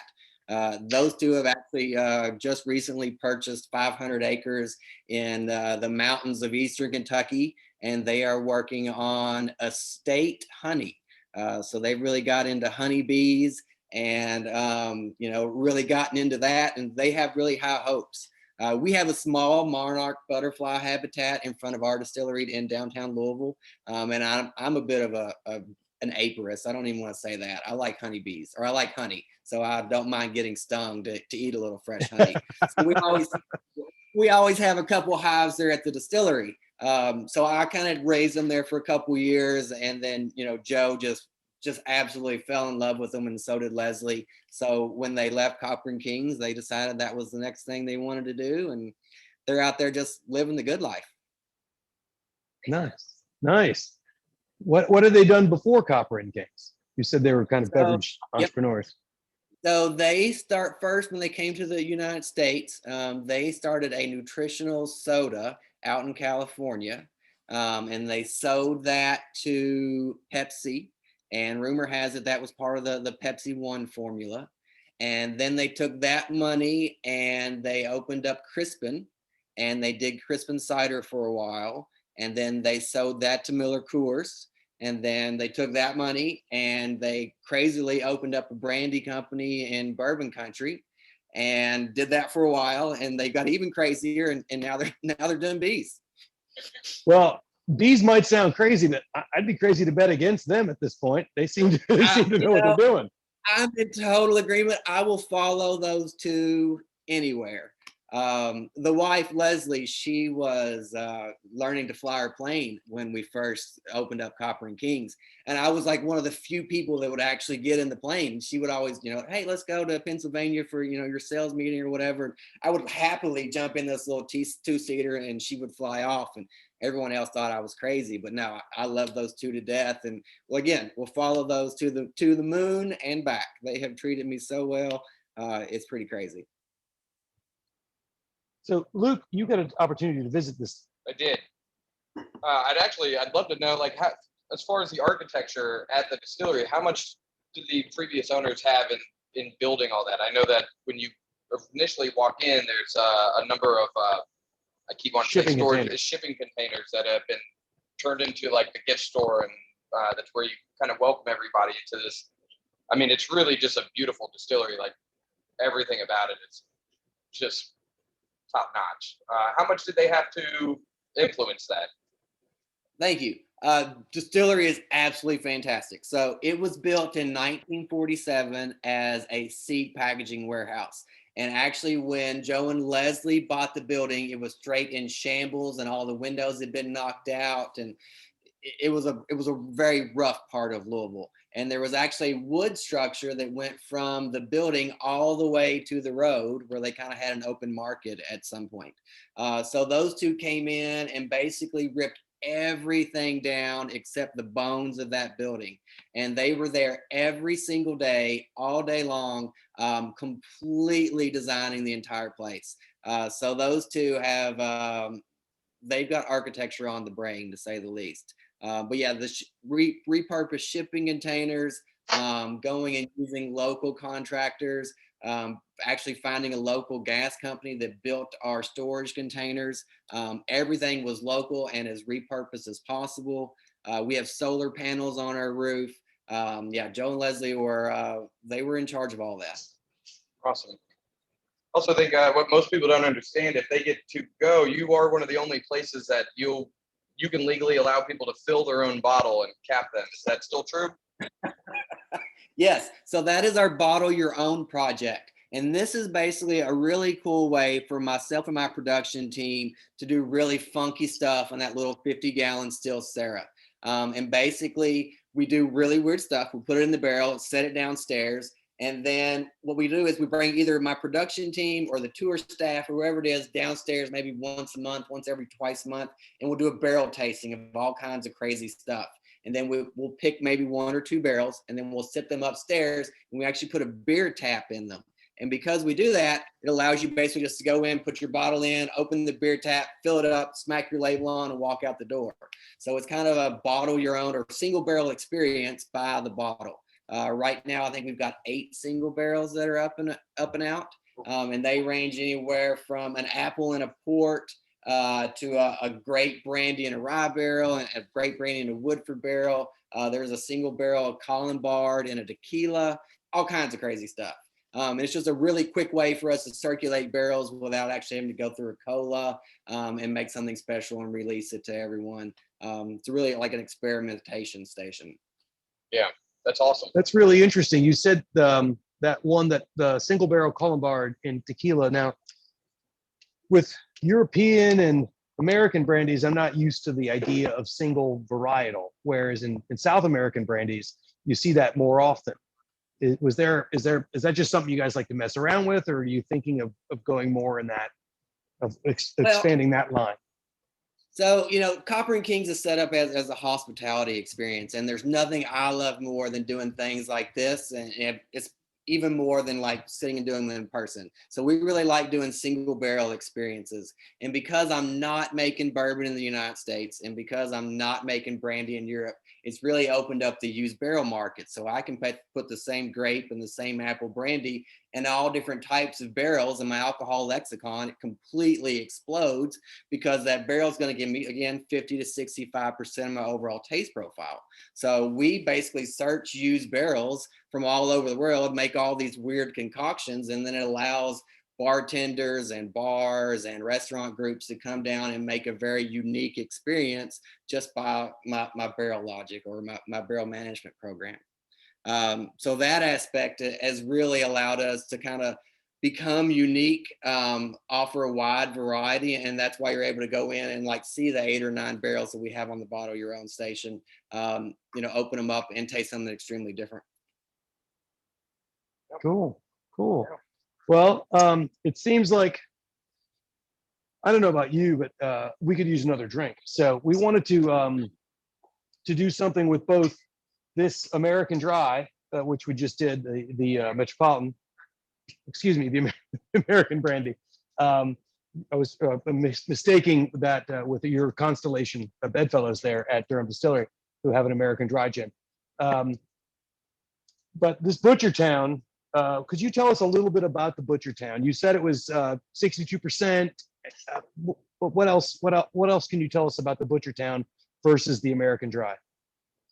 Those two have actually just recently purchased 500 acres in the mountains of Eastern Kentucky, and they are working on estate honey. So they've really got into honeybees and, really gotten into that, and they have really high hopes. We have a small monarch butterfly habitat in front of our distillery in downtown Louisville. And I'm a bit of an apiarist. I don't even want to say that. I like honeybees, or I like honey. So I don't mind getting stung to eat a little fresh honey. So we always have a couple hives there at the distillery. So I kind of raised them there for a couple years. And then, Joe just absolutely fell in love with them, and so did Leslie. So when they left Copper and Kings, they decided that was the next thing they wanted to do, and they're out there just living the good life. Nice. What had they done before Copper and Kings? You said they were kind of beverage entrepreneurs. So they start first when they came to the United States. They started a nutritional soda out in California, and they sold that to Pepsi. And rumor has it that was part of the Pepsi One formula. And then they took that money and they opened up Crispin, and they did Crispin cider for a while. And then they sold that to Miller Coors. And then they took that money and they crazily opened up a brandy company in Bourbon Country and did that for a while. And they got even crazier. And now they're doing bees. Well, bees might sound crazy, but I'd be crazy to bet against them at this point. They seem to know what they're doing. I'm in total agreement. I will follow those two anywhere. The wife, Leslie, she was learning to fly her plane when we first opened up Copper and Kings. And I was like one of the few people that would actually get in the plane. She would always, hey, let's go to Pennsylvania for, your sales meeting or whatever. I would happily jump in this little two-seater and she would fly off. And everyone else thought I was crazy, but no, I love those two to death. And well, again, we'll follow those to the moon and back. They have treated me so well. It's pretty crazy. So Luke, you got an opportunity to visit this. I did. I'd love to know, like, how, as far as the architecture at the distillery, how much did the previous owners have in building all that? I know that when you initially walk in, there's a number of I keep on saying storage, shipping containers that have been turned into like the gift store, and that's where you kind of welcome everybody into this. I mean, it's really just a beautiful distillery. Like everything about it is just top notch. How much did they have to influence that? Thank you. Distillery is absolutely fantastic. So it was built in 1947 as a seed packaging warehouse. And actually, when Joe and Leslie bought the building, it was straight in shambles and all the windows had been knocked out. And it was a very rough part of Louisville. And there was actually a wood structure that went from the building all the way to the road where they kind of had an open market at some point. So those two came in and basically ripped everything down except the bones of that building. And they were there every single day, all day long, completely designing the entire place. So those two have, they've got architecture on the brain, to say the least. But yeah, the repurposed shipping containers, going and using local contractors, actually finding a local gas company that built our storage containers. Everything was local and as repurposed as possible. We have solar panels on our roof. Yeah, Joe and Leslie they were in charge of all that. Awesome. Also think what most people don't understand, if they get to go, you are one of the only places that you can legally allow people to fill their own bottle and cap them. Is that still true? Yes, so that is our bottle your own project. And this is basically a really cool way for myself and my production team to do really funky stuff on that little 50-gallon still Sarah. And basically, we do really weird stuff. We put it in the barrel, set it downstairs. And then what we do is we bring either my production team or the tour staff or whoever it is downstairs, maybe once a month, once every twice a month, and we'll do a barrel tasting of all kinds of crazy stuff. And then we'll pick maybe one or two barrels and then we'll sit them upstairs and we actually put a beer tap in them. And because we do that, it allows you basically just to go in, put your bottle in, open the beer tap, fill it up, smack your label on and walk out the door. So it's kind of a bottle your own or single barrel experience by the bottle. Right now, I think we've got 8 single barrels that are up and out. And they range anywhere from an apple and a port to a great brandy and a rye barrel, and a great brandy and a Woodford barrel. There's a single barrel of Columbard and a tequila, all kinds of crazy stuff. And it's just a really quick way for us to circulate barrels without actually having to go through a cola and make something special and release it to everyone. It's really like an experimentation station. Yeah, that's awesome. That's really interesting. You said that one, that the single barrel Columbard in tequila. Now, with European and American brandies, I'm not used to the idea of single varietal, whereas in South American brandies, you see that more often. Is that just something you guys like to mess around with, or are you thinking of going more in that, expanding that line? So, Copper and Kings is set up as a hospitality experience, and there's nothing I love more than doing things like this, and it's even more than like sitting and doing them in person. So we really like doing single barrel experiences. And because I'm not making bourbon in the United States, and because I'm not making brandy in Europe, it's really opened up the used barrel market. So I can put the same grape and the same apple brandy in all different types of barrels, and my alcohol lexicon, it completely explodes because that barrel is going to give me, again, 50 to 65% of my overall taste profile. So we basically search used barrels from all over the world, make all these weird concoctions, and then it allows bartenders and bars and restaurant groups to come down and make a very unique experience just by my barrel logic or my barrel management program. So that aspect has really allowed us to kind of become unique, offer a wide variety, and that's why you're able to go in and like see the 8 or 9 barrels that we have on the bottle your own station, open them up and taste something extremely different. Cool. Well, it seems like, I don't know about you, but we could use another drink. So we wanted to do something with both this American Dry, which we just did, the Metropolitan, excuse me, the American brandy. I was mistaking that with your constellation of bedfellows there at Durham Distillery, who have an American Dry gin. But this Butchertown, could you tell us a little bit about the Butchertown? You said it was 62%. What else can you tell us about the Butchertown versus the American Dry?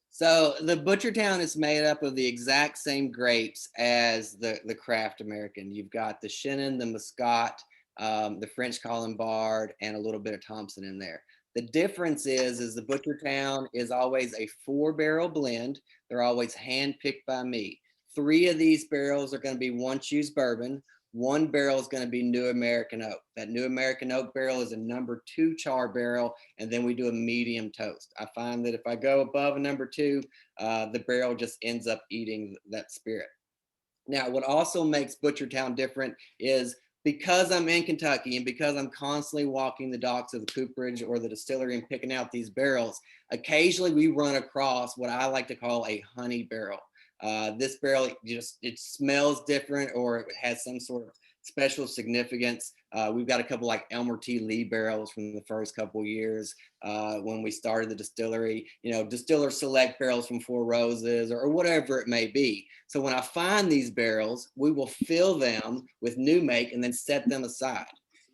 So the Butchertown is made up of the exact same grapes as the craft American. You've got the Chenin, the Muscat, the French Colombard, and a little bit of Thompson in there. The difference is the Butchertown is always a 4-barrel blend. They're always handpicked by me. 3 of these barrels are going to be One Choose bourbon. 1 barrel is going to be New American Oak. That New American Oak barrel is a number 2 char barrel, and then we do a medium toast. I find that if I go above a number 2, the barrel just ends up eating that spirit. Now, what also makes Butchertown different is because I'm in Kentucky and because I'm constantly walking the docks of the cooperage or the distillery and picking out these barrels, occasionally we run across what I like to call a honey barrel. This barrel it smells different, or it has some sort of special significance. We've got a couple like Elmer T. Lee barrels from the first couple years when we started the distillery. Distiller select barrels from Four Roses or whatever it may be. So when I find these barrels, we will fill them with new make and then set them aside.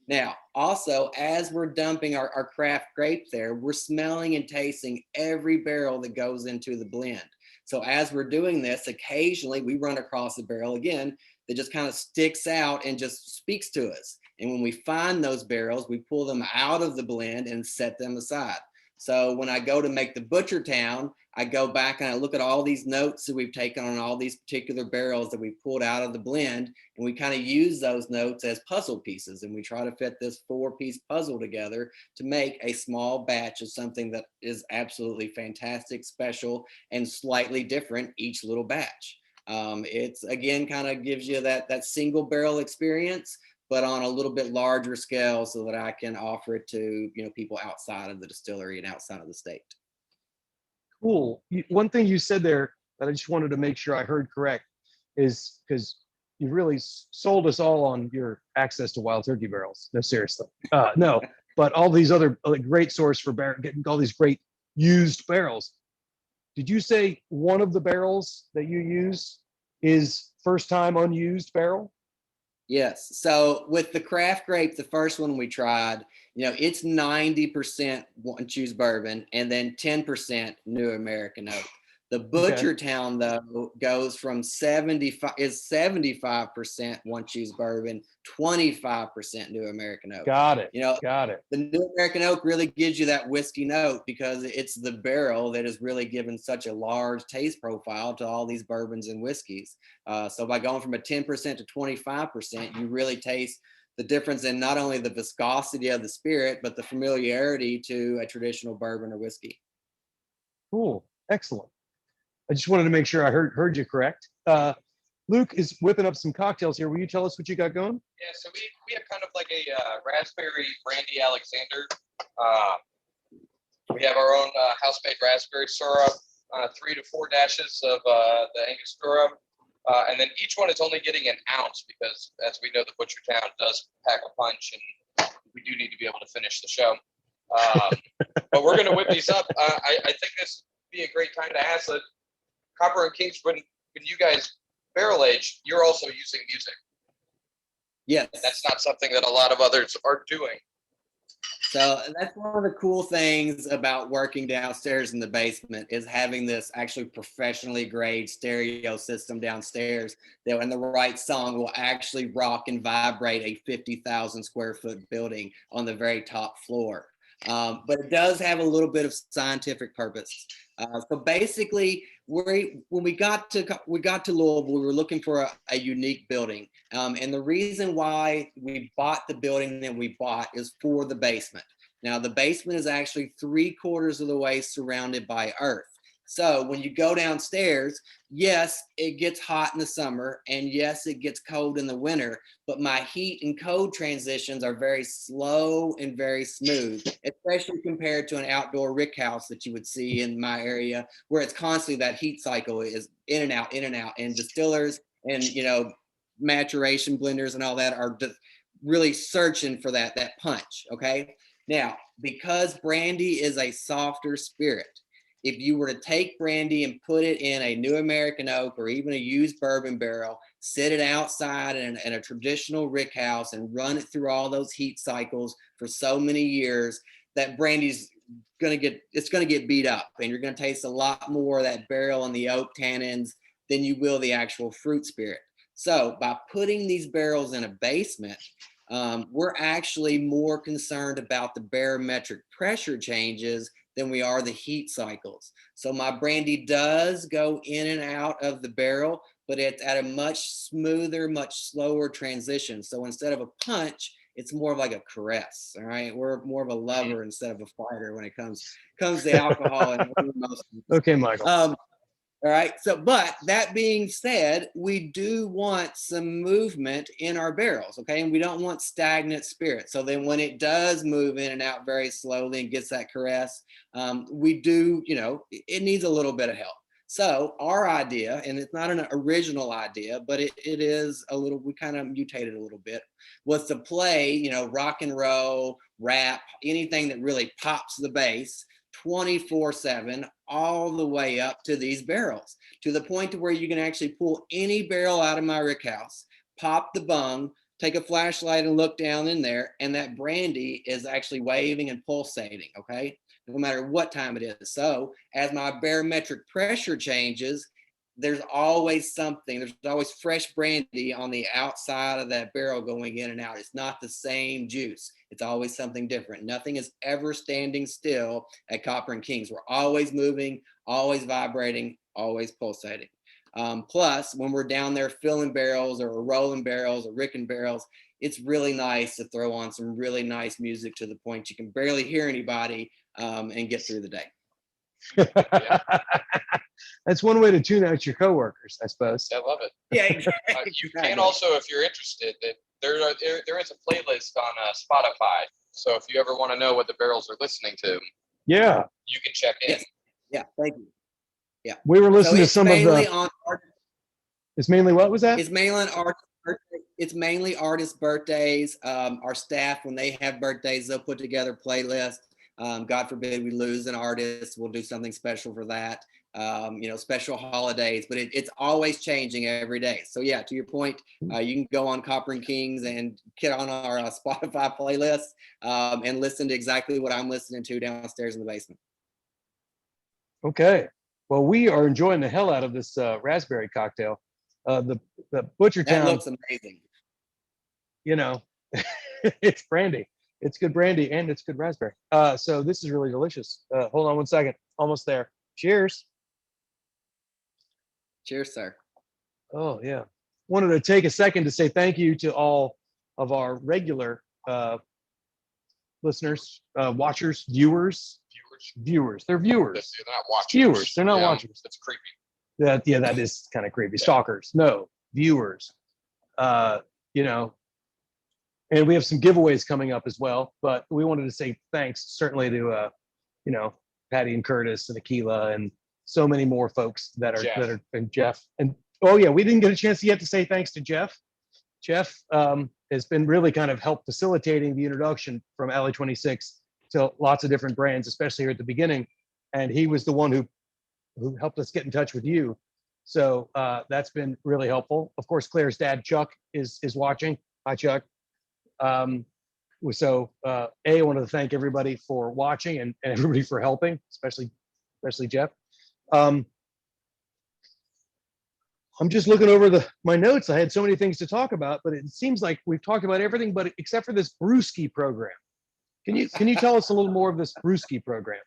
Now, also, as we're dumping our craft grape there, we're smelling and tasting every barrel that goes into the blend. So as we're doing this, occasionally we run across a barrel again that just kind of sticks out and just speaks to us. And when we find those barrels, we pull them out of the blend and set them aside. So when I go to make the Butchertown, I go back and I look at all these notes that we've taken on all these particular barrels that we pulled out of the blend, and we kind of use those notes as puzzle pieces, and we try to fit this 4-piece puzzle together to make a small batch of something that is absolutely fantastic, special, and slightly different each little batch. It's again kind of gives you that single barrel experience, but on a little bit larger scale, so that I can offer it to people outside of the distillery and outside of the state. Cool. One thing you said there that I just wanted to make sure I heard correct is because you really sold us all on your access to Wild Turkey barrels. No, seriously. No, but all these other great source for getting all these great used barrels. Did you say one of the barrels that you use is first time unused barrel? Yes. So with the craft grape, the first one we tried, it's 90% One Choose bourbon and then 10% New American Oak. The Butchertown though goes from 75% One Choose bourbon, 25% New American Oak. Got it. Got it. The New American Oak really gives you that whiskey note because it's the barrel that is really given such a large taste profile to all these bourbons and whiskeys. So by going from a 10% to 25%, you really taste the difference in not only the viscosity of the spirit, but the familiarity to a traditional bourbon or whiskey. Cool. Excellent. I just wanted to make sure I heard you correct. Luke is whipping up some cocktails here. Will you tell us what you got going? Yeah, so we have kind of like a raspberry brandy Alexander. We have our own house-made raspberry syrup, 3 to 4 dashes of the Angostura. And then each one is only getting an ounce because, as we know, the Butchertown does pack a punch, and we do need to be able to finish the show. But we're going to whip these up. I think this would be a great time to ask that Copper and Kings, when you guys barrel age, you're also using music. Yes. And that's not something that a lot of others are doing. So that's one of the cool things about working downstairs in the basement is having this actually professionally grade stereo system downstairs that when the right song will actually rock and vibrate a 50,000 square foot building on the very top floor. But it does have a little bit of scientific purpose. So basically, when we got to Louisville, we were looking for a unique building. And the reason why we bought the building that we bought is for the basement. Now, the basement is actually 3/4 of the way surrounded by earth. So when you go downstairs, yes, it gets hot in the summer, and yes, it gets cold in the winter, but my heat and cold transitions are very slow and very smooth, especially compared to an outdoor rick house that you would see in my area, where it's constantly that heat cycle is in and out, and distillers and, maturation blenders and all that are just really searching for that punch, okay? Now, because brandy is a softer spirit, if you were to take brandy and put it in a New American Oak or even a used bourbon barrel, sit it outside in a traditional rick house and run it through all those heat cycles for so many years, that brandy's gonna get beat up, and you're gonna taste a lot more of that barrel and the oak tannins than you will the actual fruit spirit. So by putting these barrels in a basement, We're actually more concerned about the barometric pressure changes than we are the heat cycles. So my brandy does go in and out of the barrel, but it's at a much smoother, much slower transition. So instead of a punch, it's more of like a caress. All right, we're more of a lover instead of a fighter when it comes to alcohol and emotions. Okay, Michael. All right. So, but that being said, we do want some movement in our barrels. Okay. And we don't want stagnant spirit. So then when it does move in and out very slowly and gets that caress, we do, it needs a little bit of help. So our idea, and it's not an original idea, but it is a little, we kind of mutated a little bit, was to play, rock and roll, rap, anything that really pops the bass 24/7 all the way up to these barrels, to the point to where you can actually pull any barrel out of my rick house, pop the bung, take a flashlight and look down in there, and that brandy is actually waving and pulsating. Okay, no matter what time it is. So as my barometric pressure changes, there's always something, there's always fresh brandy on the outside of that barrel going in and out. It's not the same juice. It's always something different. Nothing is ever standing still at Copper and Kings. We're always moving, always vibrating, always pulsating. Plus, when we're down there filling barrels or rolling barrels or ricking barrels, it's really nice to throw on some really nice music to the point you can barely hear anybody and get through the day. That's one way to tune out your coworkers, I suppose. I love it. Yeah, exactly. You can also, if you're interested, that there is a playlist on Spotify. So if you ever want to know what the barrels are listening to, Yeah, you can check in. Yes. Yeah, thank you. Yeah, we were listening to some of the. It's mainly what was that? It's mainly artist birthdays. Our staff, when they have birthdays, they'll put together playlists. God forbid we lose an artist, we'll do something special for that. Special holidays, but it's always changing every day. So yeah, to your point, you can go on Copper and Kings and get on our Spotify playlist and listen to exactly what I'm listening to downstairs in the basement. Okay. Well, we are enjoying the hell out of this raspberry cocktail. The Butchertown. That looks amazing. It's brandy. It's good brandy and it's good raspberry. So this is really delicious. Hold on one second. Almost there. Cheers. Cheers, sir. Oh yeah. Wanted to take a second to say thank you to all of our regular listeners, watchers, viewers. They're viewers. They're not watchers. Viewers. They're not watchers. That's creepy. That is kind of creepy. Stalkers. No, viewers. And we have some giveaways coming up as well, but we wanted to say thanks certainly to Patty and Curtis and Aquila and so many more folks that are and Jeff. And oh yeah, we didn't get a chance yet to say thanks to Jeff. Jeff has been really kind of helped facilitating the introduction from Alley 26 to lots of different brands, especially here at the beginning. And he was the one who helped us get in touch with you. So that's been really helpful. Of course, Claire's dad, Chuck, is watching. Hi, Chuck. I wanted to thank everybody for watching and everybody for helping, especially Jeff. I'm just looking over my notes. I had so many things to talk about, but it seems like we've talked about everything, but except for this brewski program. Can you tell us a little more of this brewski program?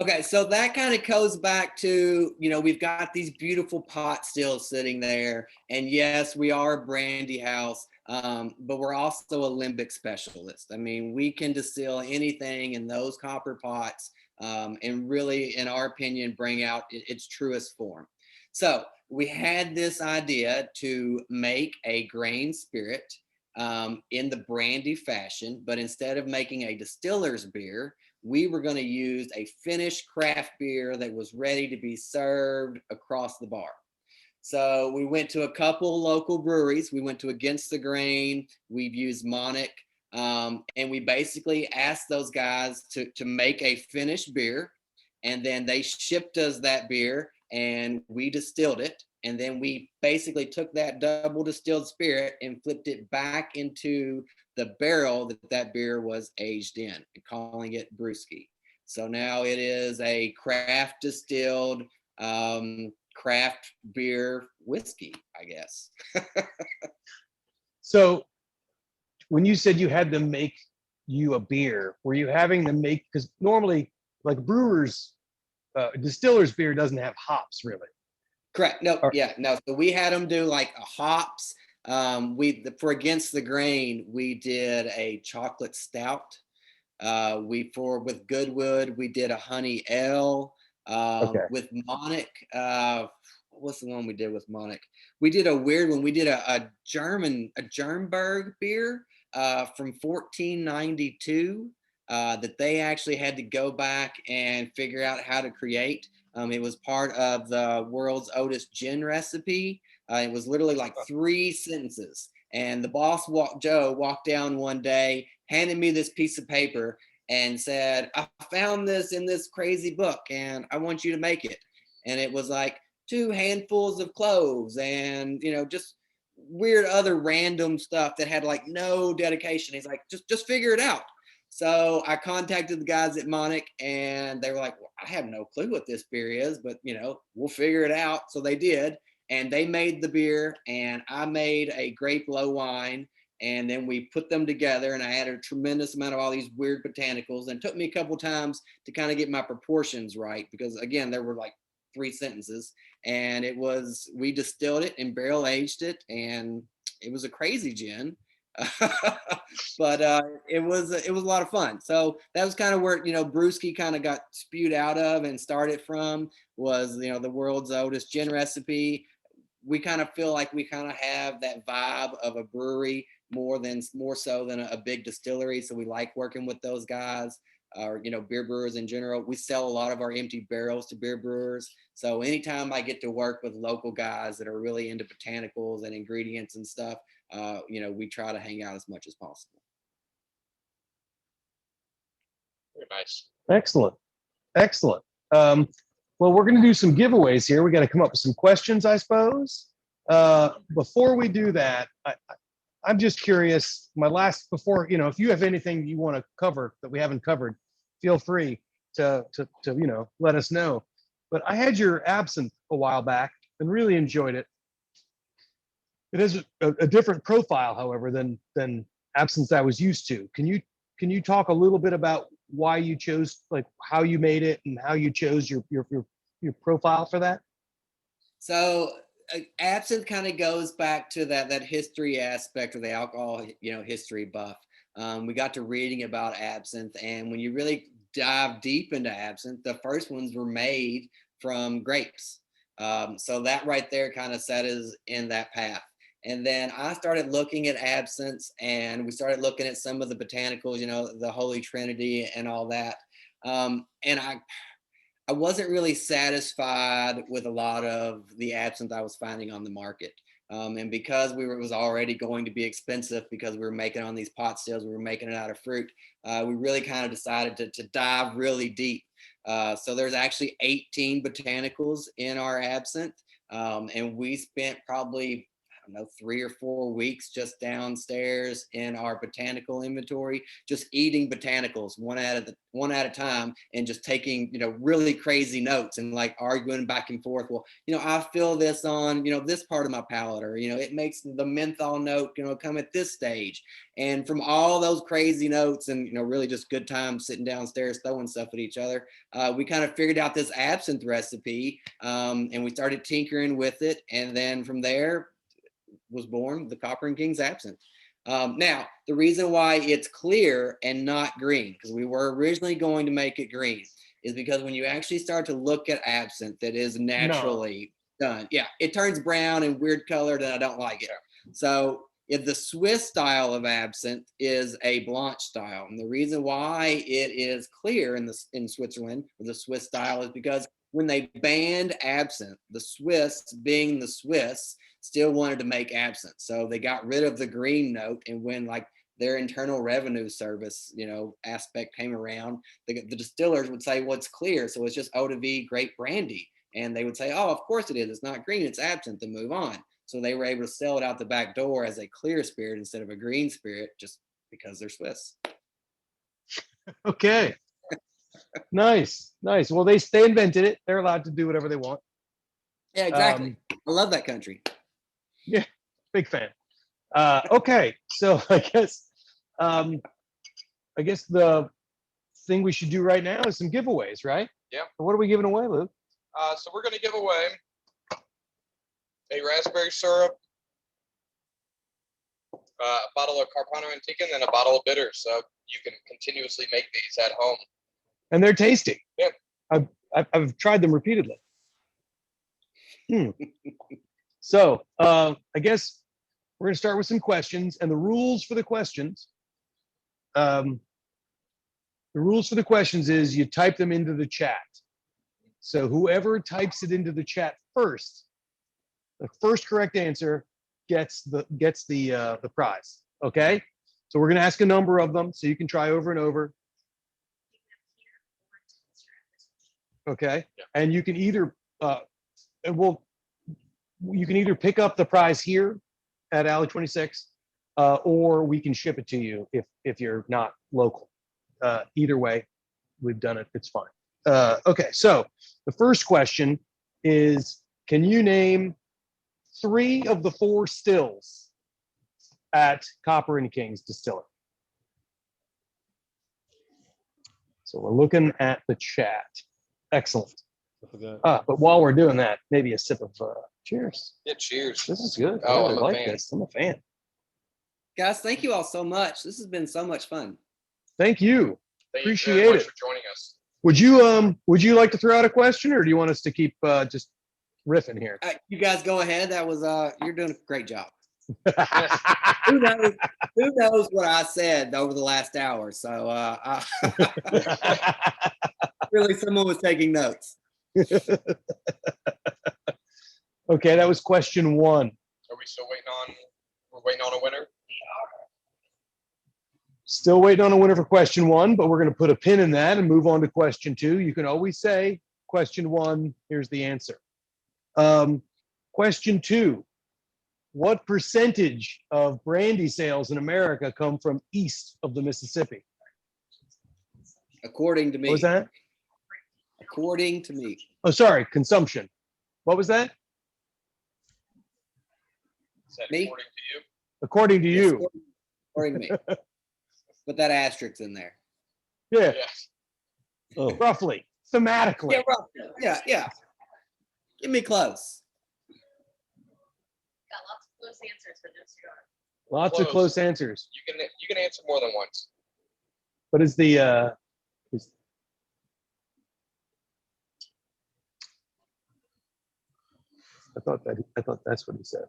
Okay, so that kind of goes back to, we've got these beautiful pot stills sitting there. And yes, we are a brandy house, but we're also a limbic specialist. I mean, we can distill anything in those copper pots and really, in our opinion, bring out its truest form. So we had this idea to make a grain spirit in the brandy fashion, but instead of making a distiller's beer, we were going to use a finished craft beer that was ready to be served across the bar. So we went to a couple local breweries. We went to Against the Grain. We've used Monic. And we basically asked those guys to make a finished beer. And then they shipped us that beer and we distilled it. And then we basically took that double distilled spirit and flipped it back into the barrel that beer was aged in, and calling it brewski. So now it is a craft distilled craft beer whiskey, I guess. So when you said you had them make you a beer, were you having them make, because normally like brewers, distillers beer doesn't have hops really. Correct. No, Or- yeah, no. So we had them do like a hops. For Against the Grain, we did a chocolate stout. With Goodwood, we did a honey ale. Okay. With Monic, what's the one we did with Monic? We did a weird one. We did a Jernberg beer from 1492 that they actually had to go back and figure out how to create. It was part of the world's oldest gin recipe. It was literally like 3 sentences. And the boss, Joe, walked down one day, handed me this piece of paper and said, I found this in this crazy book and I want you to make it. And it was like 2 handfuls of cloves and, just weird other random stuff that had like no dedication. He's like, just figure it out. So I contacted the guys at Monic and they were like, well, I have no clue what this beer is, but we'll figure it out. So they did. And they made the beer and I made a grape low wine. And then we put them together and I added a tremendous amount of all these weird botanicals. And it took me a couple times to kind of get my proportions right, because again, there were like 3 sentences and we distilled it and barrel aged it. And it was a crazy gin. But it was a lot of fun. So that was kind of where Brewski kind of got spewed out of and started from, was the world's oldest gin recipe. We kind of feel like we kind of have that vibe of a brewery more so than a big distillery. So we like working with those guys, or beer brewers in general. We sell a lot of our empty barrels to beer brewers. So anytime I get to work with local guys that are really into botanicals and ingredients and stuff, we try to hang out as much as possible. Very nice. Excellent. Excellent. Well, we're going to do some giveaways here. We got to come up with some questions, I suppose. Before we do that, I'm just curious. If you have anything you want to cover that we haven't covered, feel free to let us know. But I had your absinthe a while back and really enjoyed it. It has a different profile, however, than absinthe I was used to. Can you talk a little bit about why you chose, like how you made it and how you chose your profile for that? So absinthe kind of goes back to that history aspect of the alcohol, history buff. We got to reading about absinthe, and when you really dive deep into absinthe, the first ones were made from grapes. So that right there kind of set us in that path. And then I started looking at absinthe, and we started looking at some of the botanicals, the Holy Trinity and all that. And I wasn't really satisfied with a lot of the absinthe I was finding on the market. And because it was already going to be expensive, because we were making on these pot stills, we were making it out of fruit, we really kind of decided to dive really deep. So there's actually 18 botanicals in our absinthe. And we spent probably, 3 or 4 weeks just downstairs in our botanical inventory, just eating botanicals one at a time, and just taking, really crazy notes and like arguing back and forth. Well, I feel this on, this part of my palate, or, it makes the menthol note, come at this stage. And from all those crazy notes and, really just good times sitting downstairs, throwing stuff at each other, we kind of figured out this absinthe recipe, and we started tinkering with it. And then from there was born the Copper and Kings absinthe. Now, the reason why it's clear and not green, because we were originally going to make it green, is because when you actually start to look at absinthe that is naturally done, it turns brown and weird colored, and I don't like it. So if the Swiss style of absinthe is a Blanche style, and the reason why it is clear in Switzerland, or the Swiss style, is because when they banned absinthe, the Swiss, being the Swiss, still wanted to make absinthe. So they got rid of the green note. And when like their Internal Revenue Service, aspect came around, the distillers would say, well, it's clear. So it's just eau de vie grape brandy. And they would say, oh, of course it is. It's not green, it's absinthe, and move on. So they were able to sell it out the back door as a clear spirit instead of a green spirit, just because they're Swiss. Okay. Nice. Well, they invented it. They're allowed to do whatever they want. Yeah, exactly. I love that country. Yeah, big fan. Okay, so I guess I guess the thing we should do right now is some giveaways, right? Yeah. What are we giving away, Luke? So we're going to give away a raspberry syrup, a bottle of Carpano Antica, and then a bottle of bitters. So you can continuously make these at home. And they're tasty. Yeah. I've tried them repeatedly. So I guess we're going to start with some questions, and the rules for the questions. The rules for the questions is you type them into the chat. So whoever types it into the chat first, the first correct answer gets the prize. Okay. So we're going to ask a number of them, so you can try over and over. Okay. Yeah. And you can either you can either pick up the prize here at Alley 26, or we can ship it to you if you're not local. Either way, we've done it. It's fine. Okay, so the first question is, can you name 3 of the 4 stills at Copper and Kings Distillery? So we're looking at the chat. Excellent. But while we're doing that, maybe a sip of cheers. Yeah, cheers. This is good. Oh, I I'm a like fan. this. I'm a fan. Guys, thank you all so much. This has been so much fun. Thank you. Thank you Appreciate very much it. for joining us. Would you like to throw out a question, or do you want us to keep just riffing here? You guys go ahead. That was you're doing a great job. Who knows what I said over the last hour? So really, someone was taking notes. Okay, that was question 1. Are we still waiting on? We're waiting on a winner. Still waiting on a winner for question 1, but we're going to put a pin in that and move on to question 2. You can always say question 1, here's the answer. Question 2, what percentage of brandy sales in America come from east of the Mississippi? According to me. What was that? According to me. Oh, sorry, consumption. What was that? Is that Me? according to you? According to Yes, you. according to me. Put that asterisk in there. Yeah, Yes. roughly, thematically. Yeah, right. Yeah. Give me close. Got lots of close answers, but no cigar. Lots of Close. close answers. You can answer more than once. What is the I thought that's what he said.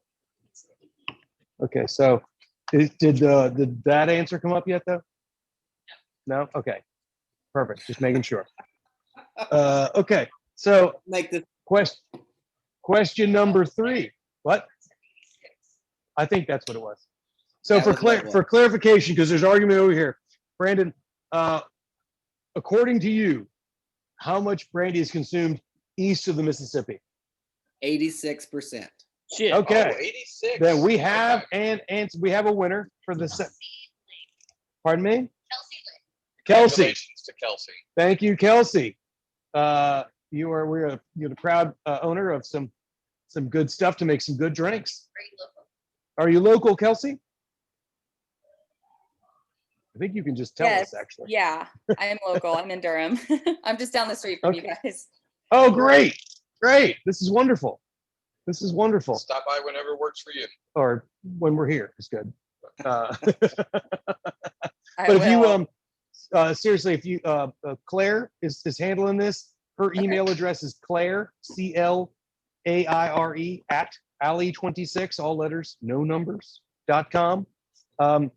Okay, so did that answer come up yet though? No? Okay. Perfect. Just making sure. Okay. So Make this question number 3. What? I think that's what it was. So That was what it was. for clarification, because there's argument over here, Brandon, according to you, how much brandy is consumed east of the Mississippi? 86%. Okay. Oh, 86. Then we have Okay. and we have a winner for the set. Pardon me? Kelsey Lynn. Kelsey. Congratulations to Kelsey. Thank you, Kelsey. You're the proud owner of some good stuff to make some good drinks. Are you local? Are you local, Kelsey? I think you can just tell Yes, us actually. yeah, I am local. I'm in Durham. I'm just down the street from you guys. Oh, great. Great. This is wonderful. This is wonderful. Stop by whenever works for you. Or when we're here is good. I But if you will. seriously, if you Claire is handling this, her Okay. email address is Claire, CLAIRE at alley26, all letters, no numbers.com.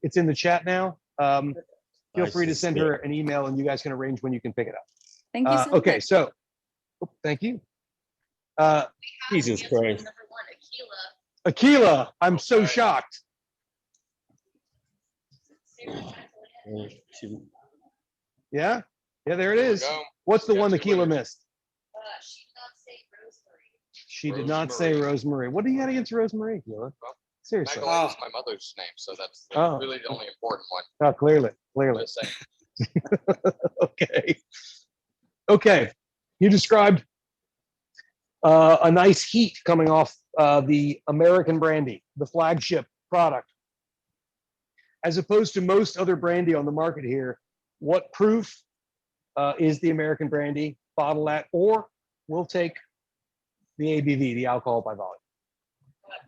It's in the chat now. Feel free to send her an email and you guys can arrange when you can pick it up. Thank you so Okay, much. so thank you. We have Jesus answer Christ. Number 1, Aquila. Aquila, I'm so Okay. shocked. Sarah Jacqueline. Yeah, there it There we is. go. What's the We got one that two Aquila winners. missed? She did not say Rosemary. She did not say Rosemary. Rosemary. What do you got against Rosemary, Aquila? Well, Seriously. Magdalene is my mother's name, so that's Oh. really the only important one. Oh, clearly. Just saying. Okay. Okay. You described a nice heat coming off the American brandy, the flagship product. as opposed to most other brandy on the market here, what proof is the American brandy bottle at, or we'll take the ABV, the alcohol by volume.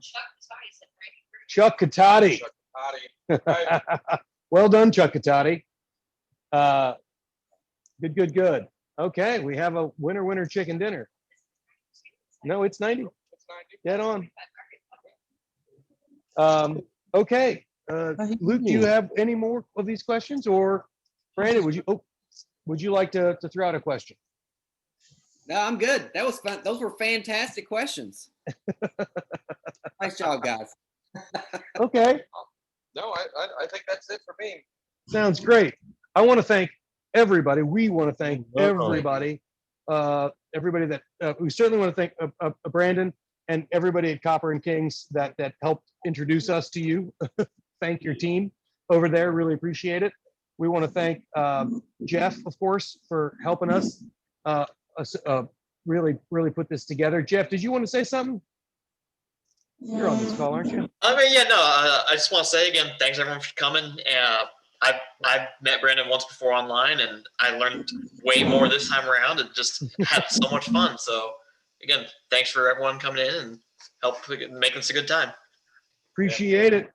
Chuck Toddy said Frankie Bruce. Chuck Catati. Chuck Patty. Well done, Chuck Catati. Good, good, good. Okay, we have a winner chicken dinner. No, it's 90. It's 90. Dead on. Okay, Luke, do you have any more of these questions, or Brandon, would you like to throw out a question? No, I'm good. That was fun. Those were fantastic questions. Nice job, guys. Okay, No, I think that's it for me. sounds great. I want to thank everybody. We want to thank everybody. Everybody that we certainly want to thank Brandon and everybody at Copper and Kings that helped introduce us to you. Thank your team over there. Really appreciate it. We want to thank Jeff, of course, for helping us really put this together. Jeff, did you want to say something? You're on this call, aren't you? I mean, yeah, no, I just want to say again, thanks everyone for coming. I've met Brandon once before online, and I learned way more this time around and just had so much fun. So again, thanks for everyone coming in and help make this a good time. Appreciate it.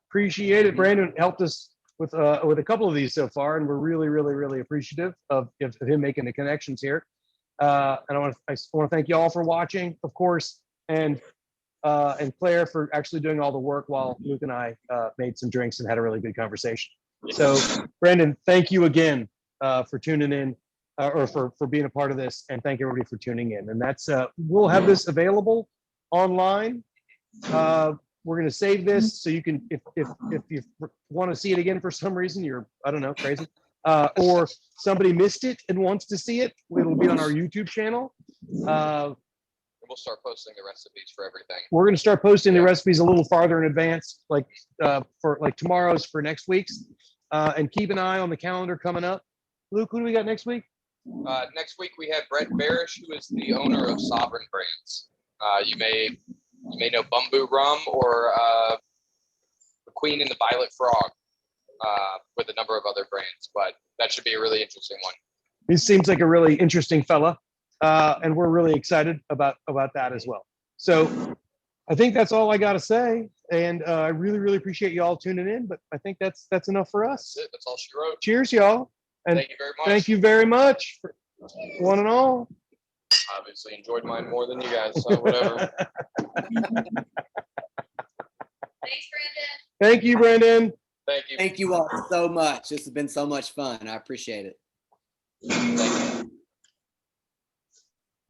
Brandon helped us with a couple of these so far, and we're really appreciative of him making the connections here. And I want to thank you all for watching, of course, and Claire for actually doing all the work while Luke and I made some drinks and had a really good conversation. So, Brandon, thank you again for tuning in or for being a part of this, and thank everybody for tuning in. And that's we'll have this available online. We're going to save this so you can, if you want to see it again for some reason, you're, I don't know, crazy, or somebody missed it and wants to see it, it'll be on our YouTube channel. We'll start posting the recipes for everything. We're going to start posting the recipes a little farther in advance, like for like tomorrow's for next week's, and keep an eye on the calendar coming up. Luke, who do we got next week? Next week we have Brett Barish, who is the owner of Sovereign Brands. You may know Bumbu Rum or the Queen and the Violet Frog, with a number of other brands, but that should be a really interesting one. He seems like a really interesting fella, and we're really excited about that as well. So I think that's all I got to say, and I really appreciate you all tuning in. But I think that's enough for us. That's it. That's all she wrote. Cheers, y'all, and Thank you very much. thank you very much, for one and all. Obviously enjoyed mine more than you guys, so whatever. Thanks, Brandon. Thank you, Brandon. Thank you. Thank you all so much. This has been so much fun. I appreciate it. Thank you.